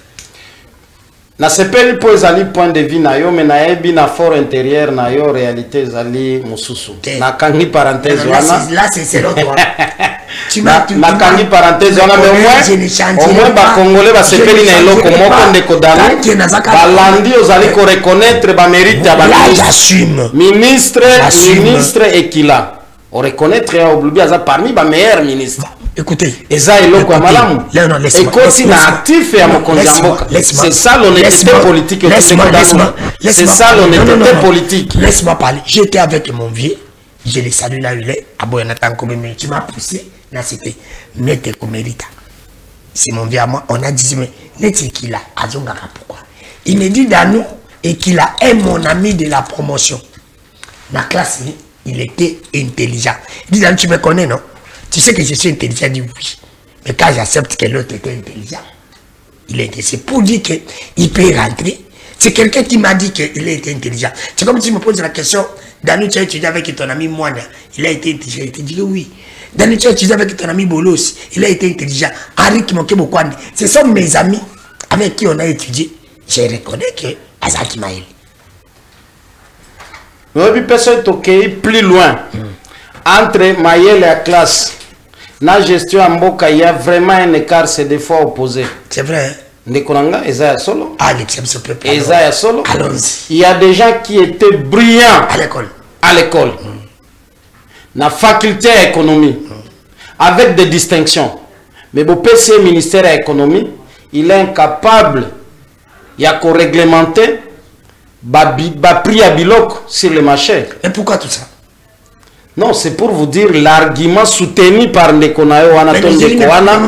Na sepeli po ezali point de vue na yo mais na yebi na fort intérieur na yo réalité ezali mususu. Na kangi parenthèse wana. Là c'est l'autre. Tu m'as kangi parenthèse wana mais au moins ba congolais ba sepeli na eloko moko ndeko dala. Balandi ozali ko reconnaître ba mérite ya ba ministre Ekila. On reconnaître ya oblubi aza parmi ba meilleurs ministres. Écoutez, c'est ça l'honnêteté politique. C'est ça l'honnêteté politique. Laisse-moi parler. J'étais avec mon vieux, je l'ai salué là, il est à Boyanatan Komeme. Tu m'as poussé, là c'était Nete Komerita. C'est mon vieux à moi. On a dit, mais Nete Kila, Azongaka, pourquoi? Il me dit, Danou, et qu'il a est mon ami de la promotion. Ma classe, il était intelligent. Il dit, Danou, tu me connais, non? Tu sais que je suis intelligent, dit oui. Mais quand j'accepte que l'autre était intelligent, il est. C'est pour dire qu'il peut rentrer. C'est quelqu'un qui m'a dit qu'il était intelligent. C'est comme si tu me poses la question, Danou, tu as étudié avec ton ami Moana, il a été intelligent. Il te dit oui. Danou, tu as étudié avec ton ami Bolos, il a été intelligent. Henri Kimoke-Bokwandi, ce sont mes amis avec qui on a étudié. Je reconnais que Azaki Maël. Oui, personne est plus loin. Entre Maël et la classe. La gestion en Mboka, il y a vraiment un écart, c'est des fois opposé. C'est vrai. Ndekonanga, Ezaya Solo. Ah, l'exemple peut pas. Ezaya Solo. Allons-y. Il y a des gens qui étaient brillants à l'école. À l'école. La faculté d'économie. Avec des distinctions. Mais le PC, ministère de l'économie, il est incapable, il y a qu'à réglementer, prix à biloc sur le marché. Et pourquoi tout ça? Non, c'est pour vous dire l'argument soutenu par Ndekonayo Anaton Ndekoana.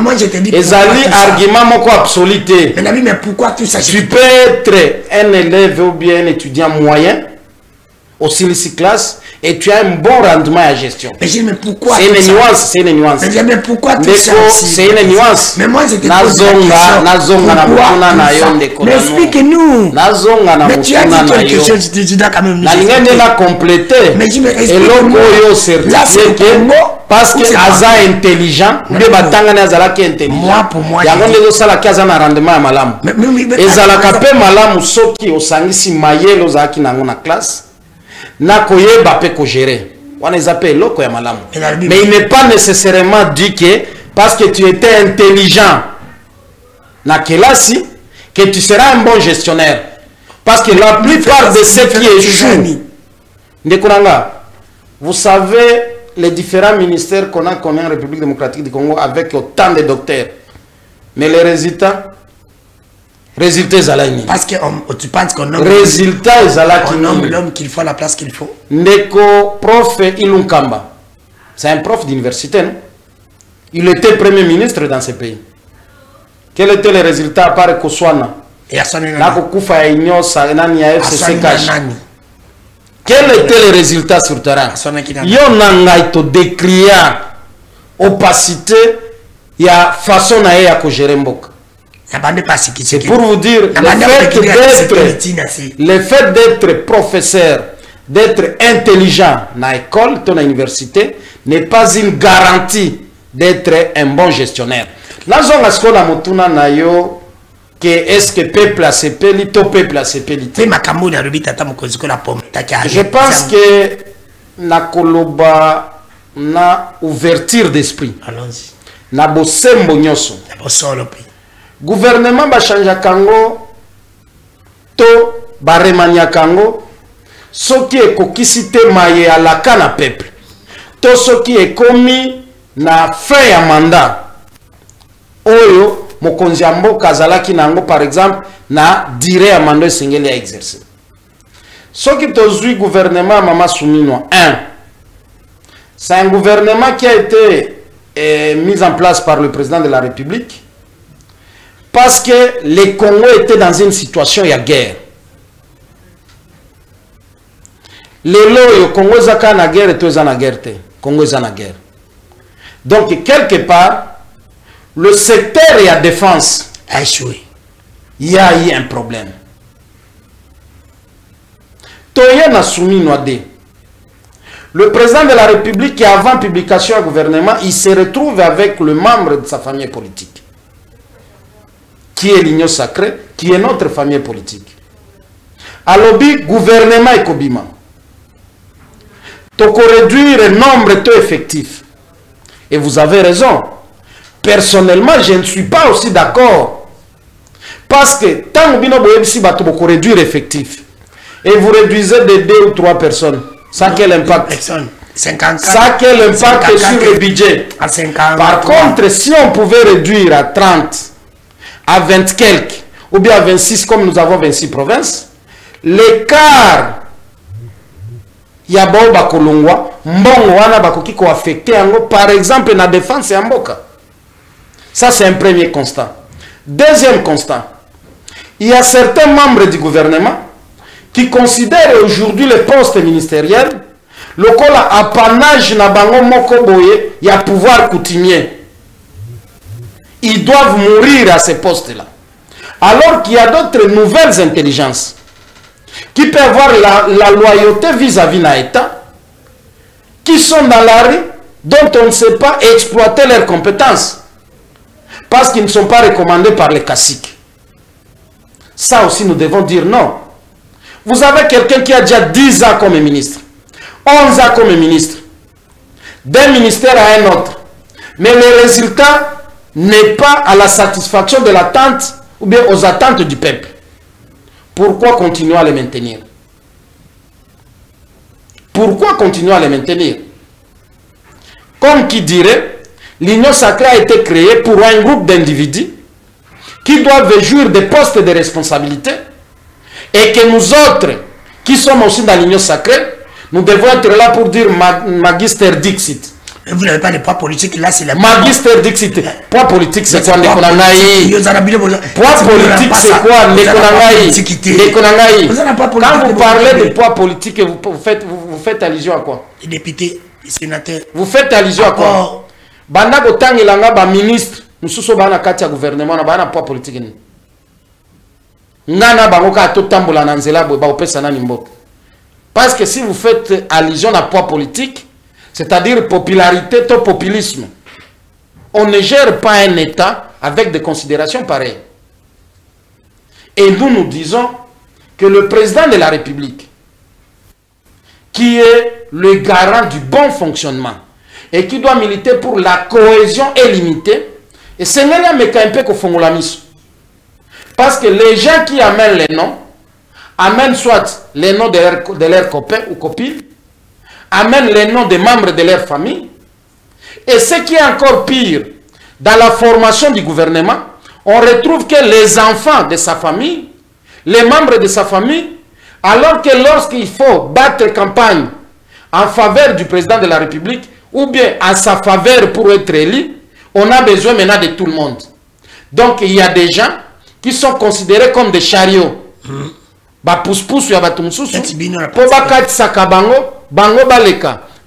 Ezali argument moko absoluté. Mais pourquoi tout ça? Tu peux être un élève ou bien un étudiant moyen au CLC classe et tu as un bon rendement à gestion. Mais je dis, mais pourquoi? C'est une nuance, c'est une nuance. Mais pourquoi tout ça? C'est une nuance. Mais moi j'étais posé la question. Mais explique-nous. Mais tu as dit quelque chose, tu dois quand même nous expliquer. Mais dis, mais explique-nous. Parce que Aza intelligent, moi pour moi, mais il n'est pas nécessairement dit que parce que tu étais intelligent que tu seras un bon gestionnaire. Parce que la plupart de ceux qui échouent, vous savez les différents ministères qu'on a en République démocratique du Congo avec autant de docteurs, mais les résultats Zalani. Parce que tu penses qu'on nomme l'homme qu'il faut à la place qu'il faut. Ndeko prof Ilunkamba, c'est un prof d'université, non? Il était premier ministre dans ce pays. Quel était le résultat à part Koswana? Quel était le résultat sur terrain? Yonanga décriant opacité, il y a façon à gérer Mboka. C'est pour vous dire, le fait d'être professeur, d'être intelligent dans l'école, dans l'université, n'est pas une garantie d'être un bon gestionnaire. Là, je pense que na koloba na ouverture d'esprit. Allons-y. Na bosembo nyoso. Gouvernement ba chanja kango to ba remania kango soki ekokisite maye alaka na peuple. To soki ekomi na fin ya mandat. Oyo mokonzi ya mboka azalaki nango par exemple na dire ya mandat esengeli ya exercer. Soki tozui gouvernement Mama Souminwa 1, c'est un gouvernement qui a été mis en place par le président de la République parce que le Congo était dans une situation de guerre. Le Congo est en guerre et tout est en guerre. Congo est en guerre. Donc quelque part, le secteur et la défense a échoué. Il y a eu un problème. Le président de la République qui avant publication au gouvernement, il se retrouve avec le membre de sa famille politique qui est l'Union Sacrée, qui est notre famille politique. Alobi, gouvernement et Kobima. Toko réduire le nombre de effectifs. Et vous avez raison. Personnellement, je ne suis pas aussi d'accord. Parce que tant que vous réduire l'effectif, et vous réduisez de 2 ou 3 personnes, ça a quel impact? 50, ça a quel impact sur le budget? À 50, par contre, si on pouvait réduire à 30, à 20 quelques, ou bien à 26 comme nous avons 26 provinces, l'écart ya bao bakolongwa mbongo wana bakoki ko affecter yango par exemple na défense ya mboka. Ça c'est un premier constat. Deuxième constat, il y a certains membres du gouvernement qui considèrent aujourd'hui les postes ministériels le kola apanage na bango moko boye ya pouvoir coutumier. Ils doivent mourir à ces postes là, alors qu'il y a d'autres nouvelles intelligences qui peuvent avoir la loyauté vis-à-vis de l'État, qui sont dans la rue, dont on ne sait pas exploiter leurs compétences, parce qu'ils ne sont pas recommandés par les caciques. Ça aussi, nous devons dire non. Vous avez quelqu'un qui a déjà 10 ans comme ministre, 11 ans comme ministre, d'un ministère à un autre, mais le résultat n'est pas à la satisfaction de l'attente ou bien aux attentes du peuple. Pourquoi continuer à les maintenir? Pourquoi continuer à les maintenir? Comme qui dirait, l'Union Sacrée a été créée pour un groupe d'individus qui doivent jouir des postes de responsabilité et que nous autres, qui sommes aussi dans l'Union Sacrée, nous devons être là pour dire Magister Dixit. Vous n'avez pas de poids politique, là c'est la... Magister Dixit. Poids politique c'est quoi? Poids politique c'est quoi? Quand vous parlez de poids politique, vous faites allusion à quoi? Les députés, les sénateurs. Vous faites allusion à quoi? Banda Botangilanga, ba ministre, nous sommes dans le gouvernement, nous avons un poids politique. Nana Bangoka to tambola nanzela ba opesa na nimbo. Parce que si vous faites allusion à poids politique, c'est-à-dire popularité, to populisme, on ne gère pas un État avec des considérations pareilles. Et nous disons que le président de la République, qui est le garant du bon fonctionnement et qui doit militer pour la cohésion et l'unité, et c'est là que parce que les gens qui amènent les noms, amènent soit les noms de leurs copains ou copines, amènent les noms des membres de leur famille. Et ce qui est encore pire, dans la formation du gouvernement, on retrouve que les enfants de sa famille, les membres de sa famille, alors que lorsqu'il faut battre campagne en faveur du président de la République, ou bien en sa faveur pour être élu, on a besoin maintenant de tout le monde. Donc il y a des gens qui sont considérés comme des chariots.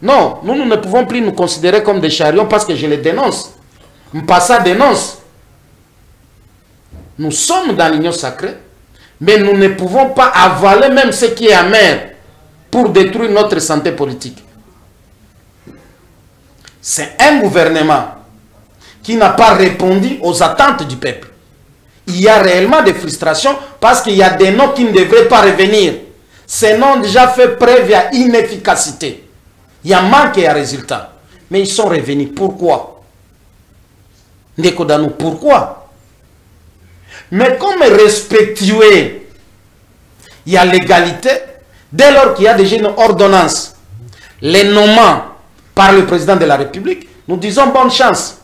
Non, nous ne pouvons plus nous considérer comme des chariots parce que je les dénonce. Mpassa dénonce. Nous sommes dans l'Union Sacrée, mais nous ne pouvons pas avaler même ce qui est amer pour détruire notre santé politique. C'est un gouvernement qui n'a pas répondu aux attentes du peuple. Il y a réellement des frustrations parce qu'il y a des noms qui ne devraient pas revenir. Ces noms ont déjà fait preuve à inefficacité. Il y a manque et à résultat. Mais ils sont revenus. Pourquoi? Ndekodanou, pourquoi? Mais comme respectuer, il y a l'égalité, dès lors qu'il y a déjà une ordonnance, les nommant par le président de la République, nous disons bonne chance.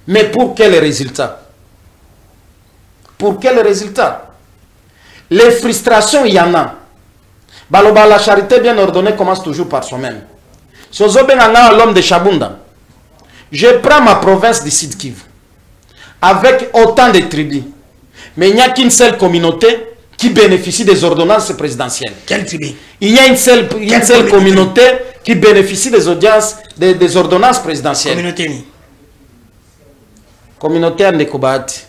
Mais pour quel résultat? Pour quel résultat? Les frustrations, il y en a. Baloba, la charité bien ordonnée commence toujours par soi-même. L'homme de Chabunda. Je prends ma province du Sud Kivu, avec autant de tribus. Mais il n'y a qu'une seule communauté qui bénéficie des ordonnances présidentielles. Quelle tribu? Il y a une seule communauté qui bénéficie des audiences, des ordonnances présidentielles. Communauté. Communauté Andeko Bahati.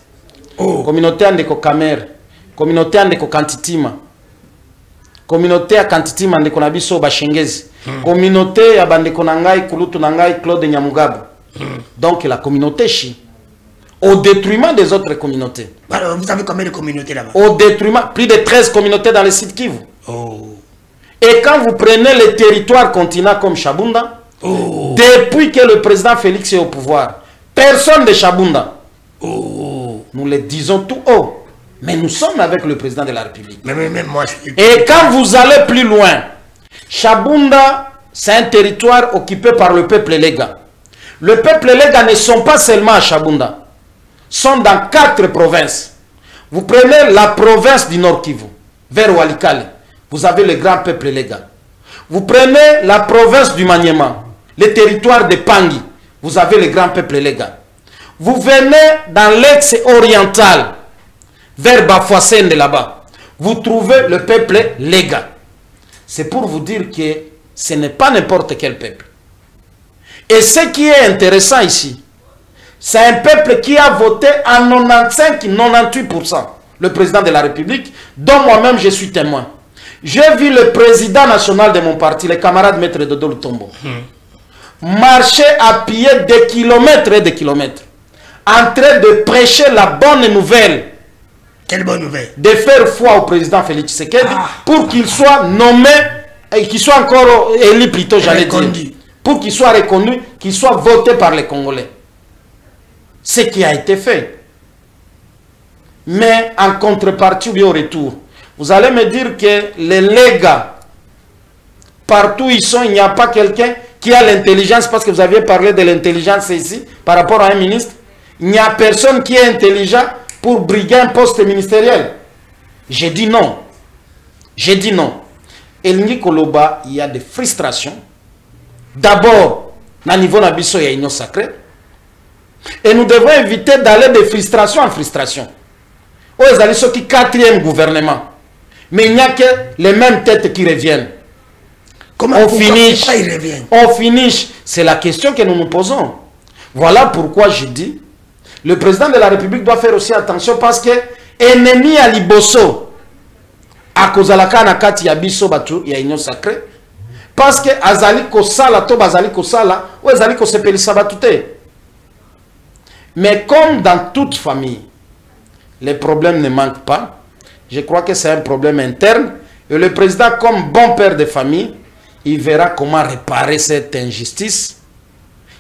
Oh. Communauté Andeko Kamer. Communauté Andeko Kantitima. Communauté à Kantitima Andeko Nabiso Bashengezi. Communauté à Bandeko Nangai Kulutu Nangai Claude Nyamugabu. Donc la communauté chi. au détriment des autres communautés. Alors, vous avez combien de communautés là-bas? Au détriment, plus de 13 communautés dans le site Kivu. Oh. Et quand vous prenez les territoires continents comme Chabunda, depuis que le président Félix est au pouvoir, personne de Chabunda, nous le disons tout haut, mais nous sommes avec le président de la République. Même moi, Et quand vous allez plus loin, Chabunda, c'est un territoire occupé par le peuple Lega. Le peuple Lega ne sont pas seulement à Chabunda, sont dans 4 provinces. Vous prenez la province du Nord Kivu, vers Walikale, vous avez le grand peuple Lega. Vous prenez la province du Maniema, le territoire de Pangui, vous avez le grand peuple Lega. Vous venez dans l'ex-oriental, vers Bafouassende là-bas, vous trouvez le peuple Lega. C'est pour vous dire que ce n'est pas n'importe quel peuple. Et ce qui est intéressant ici, c'est un peuple qui a voté à 95-98%, le président de la République, dont moi-même je suis témoin. J'ai vu le président national de mon parti, le camarade Maître Dodo Lutombo, marcher à pied des kilomètres et des kilomètres, en train de prêcher la bonne nouvelle. Quelle bonne nouvelle? De faire foi au président Félix Tshisekedi pour qu'il soit nommé, et qu'il soit encore élu plutôt, j'allais dire, pour qu'il soit reconnu, qu'il soit voté par les Congolais. Ce qui a été fait. Mais en contrepartie ou au retour, vous allez me dire que les Lega, partout où ils sont, il n'y a pas quelqu'un qui a l'intelligence, parce que vous aviez parlé de l'intelligence ici, par rapport à un ministre. Il n'y a personne qui est intelligent pour briguer un poste ministériel. J'ai dit non. J'ai dit non. Et Koloba, il y a des frustrations. D'abord, au niveau Nabiso, il y a une union sacrée. Et nous devons éviter d'aller de frustration en frustration. Ils allaient sur le 4e gouvernement. Mais il n'y a que les mêmes têtes qui reviennent. Comment on finish. Ils reviennent? On finish. C'est la question que nous nous posons. Voilà pourquoi je dis, le président de la République doit faire aussi attention, parce que ennemi à Liboso, à Kozalaka Nakati Yabiso Batu, il y a union sacrée, parce que Azali Kosala, to Bazali Kosala, ou Azali Kosepeli Sabatute. Mais comme dans toute famille, les problèmes ne manquent pas. Je crois que c'est un problème interne. Et le président, comme bon père de famille, il verra comment réparer cette injustice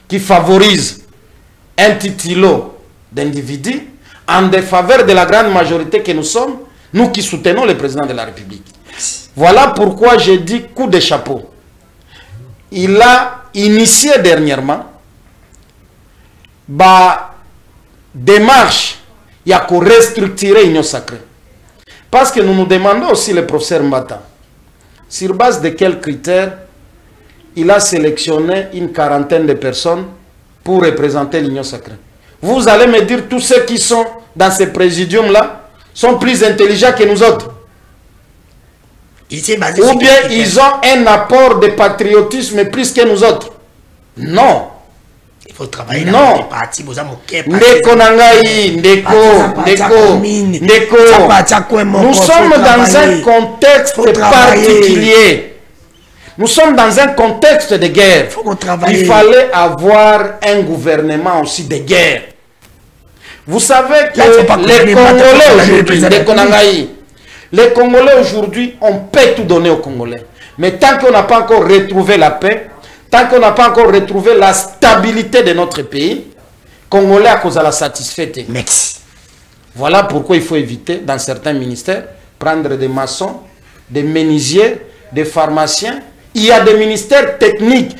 qui favorise un titilo d'individus en défaveur de la grande majorité que nous sommes, nous qui soutenons le président de la République. Voilà pourquoi j'ai dit coup de chapeau. Il a initié dernièrement démarche, il y a qu'à restructurer l'union sacrée. Parce que nous nous demandons aussi, le professeur Mbata, sur base de quels critères il a sélectionné une quarantaine de personnes pour représenter l'union sacrée. Vous allez me dire, tous ceux qui sont dans ce présidium-là sont plus intelligents que nous autres. Ou bien ils ont un apport de patriotisme plus que nous autres. Non. Il faut travailler non. dans les partis. Nous sommes dans un contexte particulier. Nous sommes dans un contexte de guerre. Il fallait avoir un gouvernement aussi de guerre. Vous savez que les Congolais aujourd'hui, on peut tout donner aux Congolais. Mais tant qu'on n'a pas encore retrouvé la paix, tant qu'on n'a pas encore retrouvé la stabilité de notre pays, Congolais à cause de la satisfaite. Voilà pourquoi il faut éviter, dans certains ministères, prendre des maçons, des menuisiers, des pharmaciens. Il y a des ministères techniques.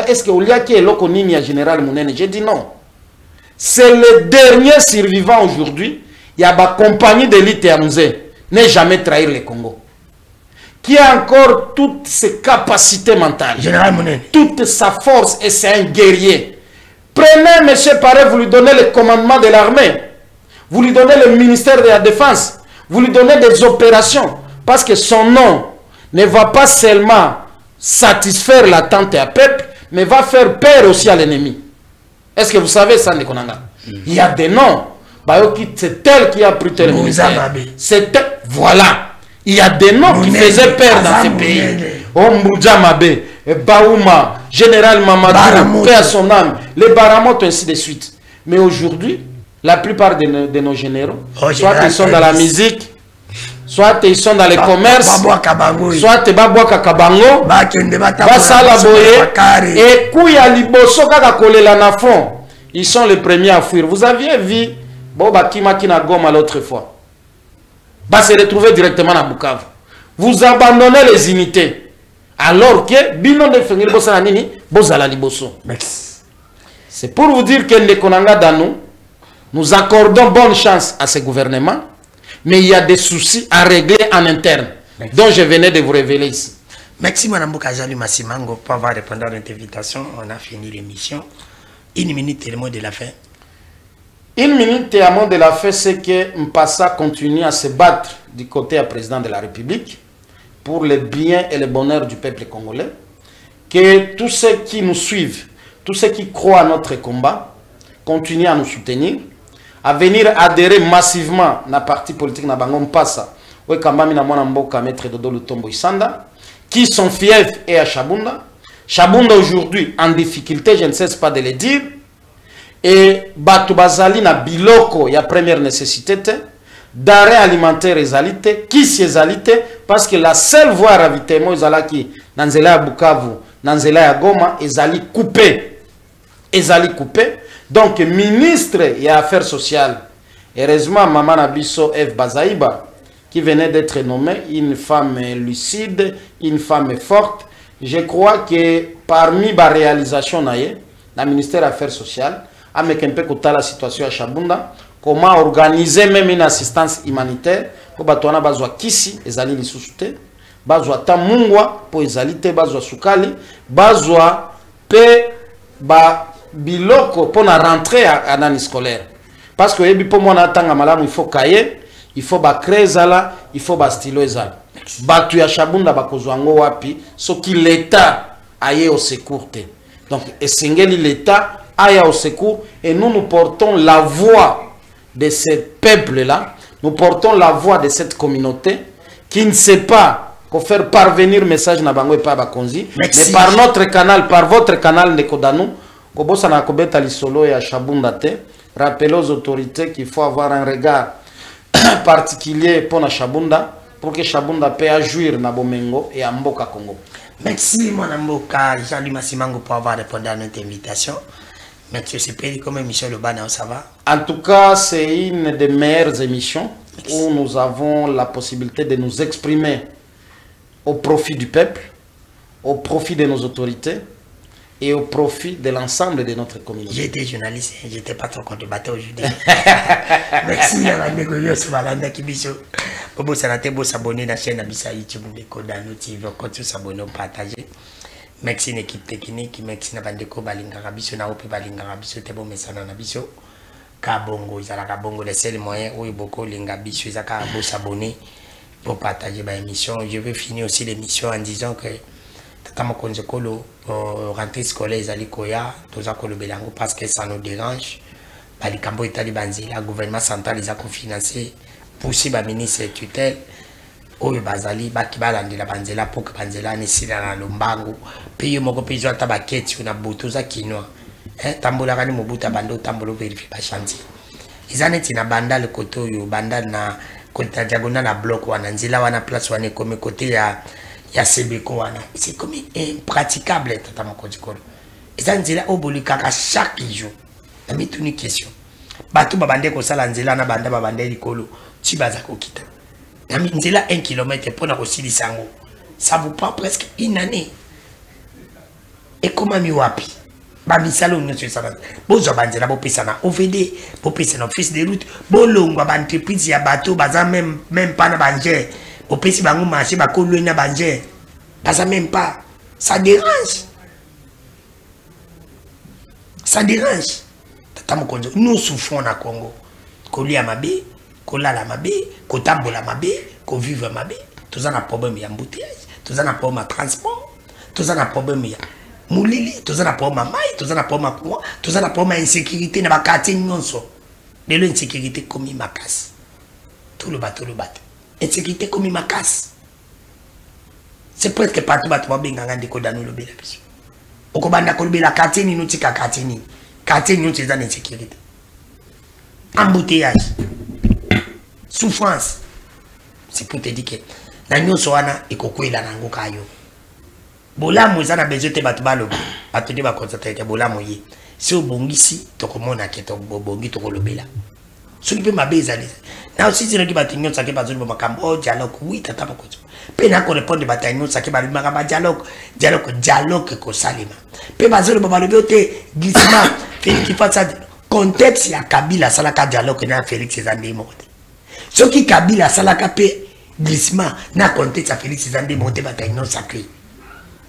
Est-ce qu'il y a général Mounene? J'ai dit non. C'est le dernier survivant aujourd'hui. Il y a la compagnie d'élite Amzé. N'est jamais trahir le Congo. Qui a encore toutes ses capacités mentales. Général Mounene. Toute sa force, et c'est un guerrier. Prenez M. Paré, vous lui donnez le commandement de l'armée. Vous lui donnez le ministère de la Défense. Vous lui donnez des opérations. Parce que son nom ne va pas seulement satisfaire l'attente à peuple, mais va faire peur aussi à l'ennemi. Est-ce que vous savez ça, Ndekonanga? Il y a des noms. C'est tel qui a pris tel ministère. C'est tel. Voilà. Il y a des noms qui faisaient peur dans ce pays. Ombouja Mabe, Baouma, Général Mamadou, paix à son âme, les Baramoto, ainsi de suite. Mais aujourd'hui, la plupart de nos généraux, soit ils sont dans la musique, soit ils sont dans les commerces, soit ils Babouaka Kabango, Basala Boye, et Kouya Liboso Kakakolela na fond, ils sont les premiers à fuir. Vous aviez vu Boba Kimakina Goma l'autre fois. Va se retrouver directement à Bukavu. Vous abandonnez les unités. Alors que Bino de Fengil Bosa Nini, Bozala Liboso. C'est pour vous dire que Nekonanga Danou, nous accordons bonne chance à ce gouvernement, mais il y a des soucis à régler en interne, dont je venais de vous révéler ici. Merci Mme Boukazali Massimango pour avoir répondu à notre invitation. On a fini l'émission. Une minute et le mot de la fin. Une minute et un mot de la fin, c'est que Mpassa continue à se battre du côté du président de la République pour le bien et le bonheur du peuple congolais. Que tous ceux qui nous suivent, tous ceux qui croient à notre combat, continuent à nous soutenir, à venir adhérer massivement à la partie politique na Bango Mpassa, Maître Dodo Lutombo Isanda, qui sont fiefs et à Chabunda. Chabunda aujourd'hui en difficulté, je ne cesse pas de le dire. Et Batu Bazali na biloko, il y a première nécessité, d'arrêt alimentaire ezalité, qui s'ezalité, parce que la seule voie à ravitaillement ezalaki, Nanzela ya Bukavu, Nanzela ya Goma, ezali coupé. Ezali coupé. Donc, ministre et Affaires sociales, heureusement, Maman Abisso F. Bazaïba, qui venait d'être nommée, une femme lucide, une femme forte. Je crois que parmi les réalisations, le ministère des Affaires sociales, avec un peu de la situation à Chabunda, comment organiser même une assistance humanitaire pour batouana bazwa kisi ezali lisusuté bazwa tamungwa pour ezalité bazwa sukali bazwa pe ba biloko pour na rentrer à l'année scolaire parce que yebi pour moi tanga malamu il faut cahier il faut ba créer zala il faut ba stylo ezala batu ya Chabunda bakozwa ngo wapi soki l'état aille au secours te donc esengeli l'état aille au secours et nous portons la voix de ce peuple-là, nous portons la voix de cette communauté qui ne sait pas faire parvenir le message na bango et pas bakonzi, mais par notre canal, par votre canal de Kodanu, Kobosa na kobeta lisolo ya Chabunda te, rappelez aux autorités qu'il faut avoir un regard particulier pour na Chabunda, pour que Chabunda puisse jouir na Bomengo et à Mboka Congo. Merci mon Mboka, Jean-Louis Massimango pour avoir répondu à notre invitation. Mathieu Sepeli, comme émission Le Bana, ça va? En tout cas, c'est une des meilleures émissions où nous avons la possibilité de nous exprimer au profit du peuple, au profit de nos autorités et au profit de l'ensemble de notre communauté. J'étais journaliste, j'étais pas trop contre battre aujourd'hui. Merci à Nego sur Valanda Kibiso. Bobo Sanate, Bobo s'abonner à la chaîne Abissa YouTube, Kodanu TV, continue s'abonner, partager. Merci une équipe technique, merci na bandeko balinga rabiso na opi balinga rabiso te bon message na biso kabongo izala kabongo le seul moyen où beaucoup linga biso izaka bo s'abonner pour partager ma émission. Je vais finir aussi l'émission en disant que tata mokonze kolo rentrée scolaire ezali koya toza kolo belango parce que ça nous dérange balikambo itali banzila gouvernement central ils a cofinancer pousser ba ministre tutelle oyo bazali baki balandela banzela pour que banzela nesila na lombango pays moko pays ata baketi na boto za kinwa tambola kani mobuta bando tambolo vérifier ba chantier izaneti na banda le côté oyo banda na côté diagonale na bloc wana nzela wana place wana comme côté ya Sebeko wana c'est comme impraticable tata mokodikolo izanzela obolika ka chaque jour na mituni question bato babande ko sala nzela na banda babande likolo tibaza kokita nzela 1 km pour na kosilisa ngo ça vous prend presque une année et comment mi wapi ba misalo nyonso sana bozo banzela bo pesa na OVD bo pesa na office de route bo longwa ba entreprise ya bateau baza même pas na banje bo pesi bango marché ba kolwe na banje baza même pas ça dérange tata mokonzo nous souffrons na Congo kolia mabe kolala mabe kotambola mabe ko vivre mabe tous en a problème ya embouteillage tous en a problème à transport tous en a problème ya mulili tous en a problème à mai tous en a problème à quoi tous en a problème à insécurité na ba quartier nyonso de l'insécurité comme makasi tout le bateau insécurité comme ma casse. C'est presque partout bato ba benganga ndeko dano lobela biso. Okobanda ko lobela quartier ni nous tika quartier ni. Quartier ni nous tika insécurité. Embouteillage. Souffrance. C'est pour te dire que na nyonso wana ekokwela nango kayo. Bolamu ezana besoin te bato baloba. Bato de ba constater bolamu ye. Si obongisi tokomona ke to bongi tokolobela. Ce qui peut m'abaisser. Now, si c'est le qui va tenir ça qui va jouer au dialogue, oui, tata pas quoi. Pe na ko répondre de bataille ça qui va lui dialogue ko salima. Pe ba jouer ba le te glissement, Félix qui fait ça contexte ya Kabila salaka dialogue na Félix Zandé monte. Ce qui Kabila salaka pe glissement na contexte ya Félix Zandé monte bataille non sacré.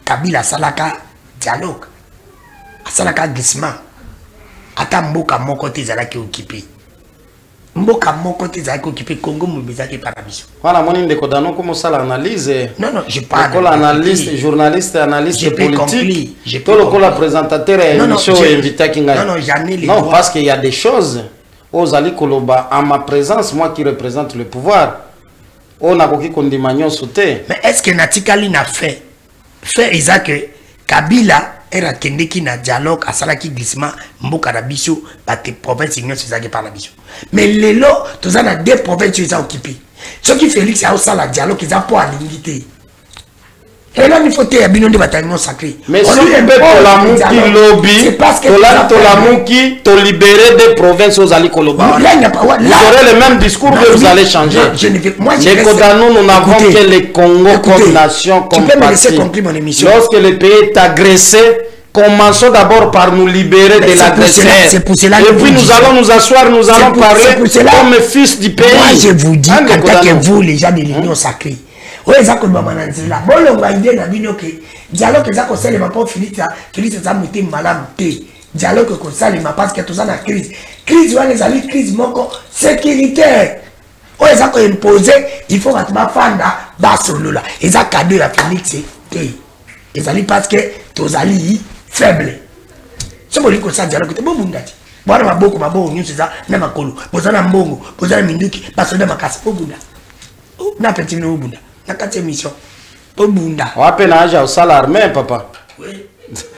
Kabila salaka dialogue. Salaka glissement. Ata mboka moko te zalaki occupé. Mboka moko te zalaki occupé Congo mobizaki par biso. Voilà mon ndeko dano comme ça l'analyse. Non, je parle. Comme analyste, journaliste, analyste politique. J'ai tout le la présentateur et émission invité qui Non, non, jamais les non, parce qu'il y a des choses aux Ali Koloba en ma présence, moi qui représente le pouvoir. On a beaucoup de manions sauté. Mais est-ce que Natikali n'a fait Isaac Kabila era kendeki na dialogue asalaki glissement mboka na biso bate province union sezaki par la biso mais lelo tozana deux provinces ils ont occupé ce qui Félix a aussi la dialogue ils ont pour alinité et là il faut te abino de bataillon sacré mais si on peut la mouki lobby c'est parce que la mouki to libérer des provinces aux Ali Koloba là il n'y a pas vous aurez le même discours que vous allez changer les Kodano nous n'avons que le Congo comme nation comme parti lorsque le pays est agressé. Commençons d'abord par nous libérer de l'agresseur. Et puis nous allons nous asseoir, nous allons parler comme fils du pays. Moi je vous dis, en tant que vous, les gens de l'Union sacrée, vous avez dit que vous avez dit là, bon, on va dire que dialogue que vous avez pour Félix, Félix a été malade. Dialogue que vous avez parce que tout ça est crise. Crise, vous avez dit crise sécuritaire. Vous avez imposé, il faut que vous fassiez bas solo là. Ils ont cadeau à Félix. Ils ont dit parce que vous avez dit faible. Ce que vous avez dit, c'est bon. Bwana maboko maboko nyusi za na makolo. Bozana mbongo, bozana minduki, basoda makasi obunda. Na petit no obunda. Na 4e mission. Obunda. Wape na aja au salarme papa. Oui.